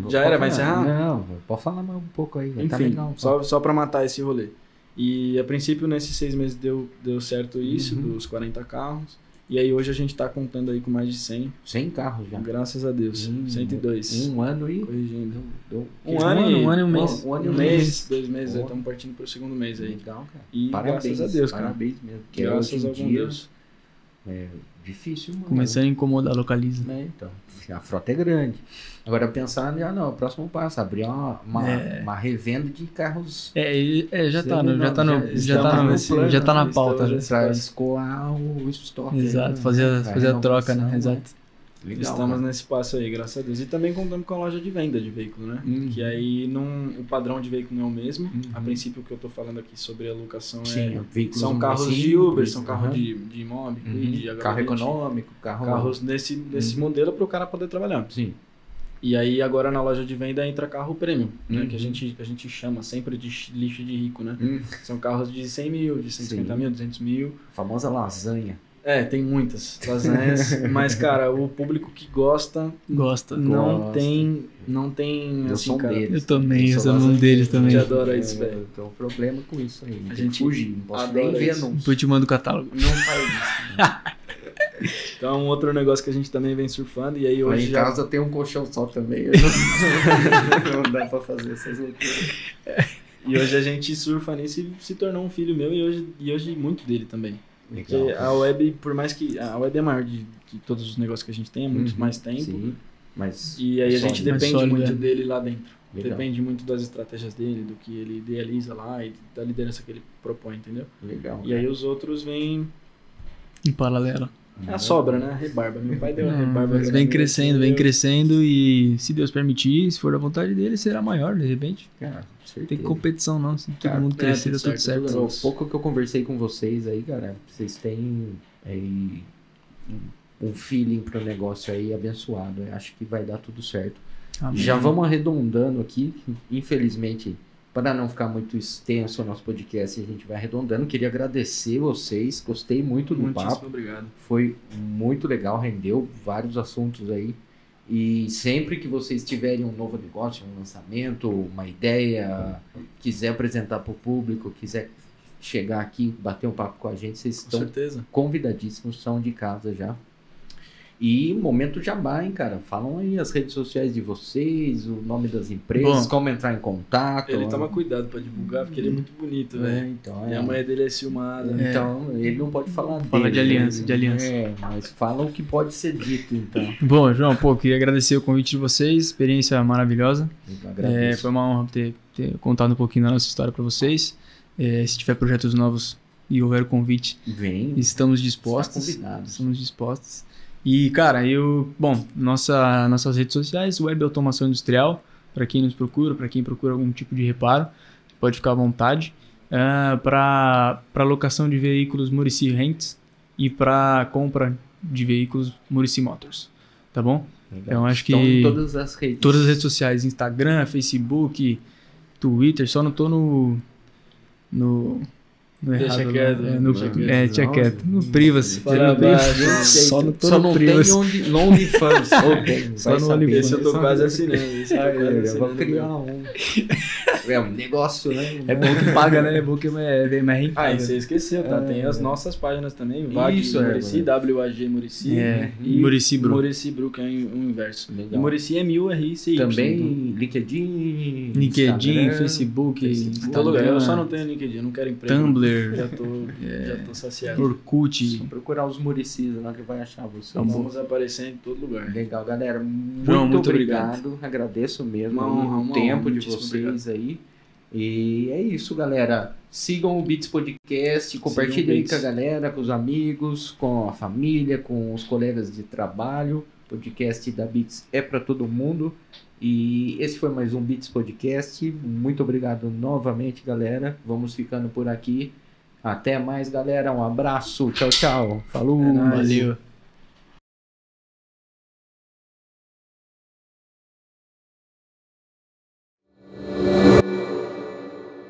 já era? Vai encerrar? Não, pode falar mais um pouco aí. Enfim, tá legal, só pra matar esse rolê. E a princípio, nesses 6 meses deu certo isso, dos 40 carros. E aí hoje a gente tá contando aí com mais de 100. 100 carros já. Graças a Deus. 102. Um ano e... Corrigindo. Um ano e um mês. Um mês, 2 meses. Estamos partindo pro 2º mês aí. Legal, cara. E parabéns, graças a Deus, cara. Parabéns mesmo. Porque graças a Deus. É difícil, mano. Começando a incomodar, localiza. Então, a frota é grande. Agora pensar, o próximo passo, abrir uma revenda de carros. Já tá na pauta. Pra escoar o estoque. Exato, fazer a troca, né? Exato. Legal, estamos nesse passo aí, graças a Deus. E também contamos com a loja de venda de veículo, né? Que aí o padrão de veículo não é o mesmo. A princípio, o que eu tô falando aqui sobre a locação são carros de Uber, são carros de Mob, de carro econômico, carros nesse modelo para o cara poder trabalhar. Sim. E aí agora na loja de venda entra carro premium, né? Que a gente chama sempre de lixo de rico, né? São carros de 100 mil, de 150 mil, 200 mil. A famosa lasanha. Tem muitas lasanhas, mas, cara, o público que gosta. Não tem eu assim, sou cara. deles. Eu também, eu sou um deles também. Eu adoro isso, velho. Eu tenho um problema com isso aí. A gente fugir, não posso nem ver, não. Depois te mando o catálogo. Não faz isso. Então, outro negócio que a gente também vem surfando, e aí hoje em casa tem um colchão só também. Não dá pra fazer essas loucuras. E hoje a gente surfa nisso e se tornou um filho meu, e hoje muito dele também. Porque a web, por mais que a web é maior de todos os negócios que a gente tem, há muito mais tempo. Sim, mas e aí a gente depende muito dele lá dentro. Legal. Depende muito das estratégias dele, do que ele idealiza lá e da liderança que ele propõe, entendeu? Legal. E aí os outros vêm em paralelo. É a sobra, né? A rebarba. Meu pai deu a rebarba. Mas vem crescendo e, se Deus permitir, se for da vontade dele, será maior, de repente. Cara, tem competição não, se todo mundo crescer, dá tudo certo. O pouco que eu conversei com vocês aí, cara, vocês têm aí um feeling pro negócio aí abençoado. Eu acho que vai dar tudo certo. Amém. Já vamos arredondando aqui, infelizmente... Para não ficar muito extenso o nosso podcast, a gente vai arredondando. Queria agradecer vocês, gostei muito do papo. Obrigado. Foi muito legal, rendeu vários assuntos aí. E sempre que vocês tiverem um novo negócio, um lançamento, uma ideia, quiser apresentar para o público, quiser chegar aqui, bater um papo com a gente, vocês Com estão certeza. convidadíssimos, são de casa já. E momento jabá, hein, cara? Falam aí as redes sociais de vocês, o nome das empresas, Bom, como entrar em contato. Ele toma cuidado pra divulgar, porque ele é muito bonito, velho. Então, E a mãe dele é ciumada. Então, ele não pode falar Fala dele, de aliança, né? de aliança. Mas fala o que pode ser dito, então. Bom, João, pô, queria agradecer o convite de vocês, experiência maravilhosa. Eu agradeço. Foi uma honra ter contado um pouquinho da nossa história para vocês. Se tiver projetos novos e houver convite, Vem, estamos está dispostos. convidado. Estamos dispostos. E, cara, nossas redes sociais, Web Automação Industrial, para quem nos procura, para quem procura algum tipo de reparo, pode ficar à vontade. Para locação de veículos Muricy Rents e para compra de veículos Muricy Motors, tá bom? Legal. Então, acho que Estão em todas as redes. todas as redes sociais, Instagram, Facebook, Twitter, só não tô no Deixa errado, quieto, né? deixa Tinha quieto. No Privas. Para baixo. Só no Só não Privas. tem no OnlyFans. Só no OnlyFans. Esse eu tô quase assinando. Eu vou criar um. É um negócio, né? É bom que paga, né? É bom que é mais Ah, e rentável. você esqueceu, tá? Tem as nossas páginas também. VAG Isso, Muricy, WAG Muricy. E Muricy Bru. Muricy Bru, que é o inverso. Legal. E Muricy é MURICY. Também LinkedIn, LinkedIn, Instagram, Facebook, Em todo lugar. Eu só não Instagram, tenho LinkedIn, eu não quero emprego. Tumblr, Já tô saciado. Orkut. Só procurar os Muricis lá que vai achar você. Tá bom. Vamos aparecer em todo lugar. Legal, galera. Muito, João, muito obrigado. Agradeço mesmo Uma aí honra, o uma tempo honra. de Muitíssimo vocês aí. E é isso, galera. Sigam o Beats Podcast, compartilhem aí Beats. com a galera, com os amigos, com a família, com os colegas de trabalho. O podcast da Beats é para todo mundo. E esse foi mais um Beats Podcast. Muito obrigado novamente, galera. Vamos ficando por aqui. Até mais, galera. Um abraço. Tchau, tchau. Falou. É nóis. Valeu.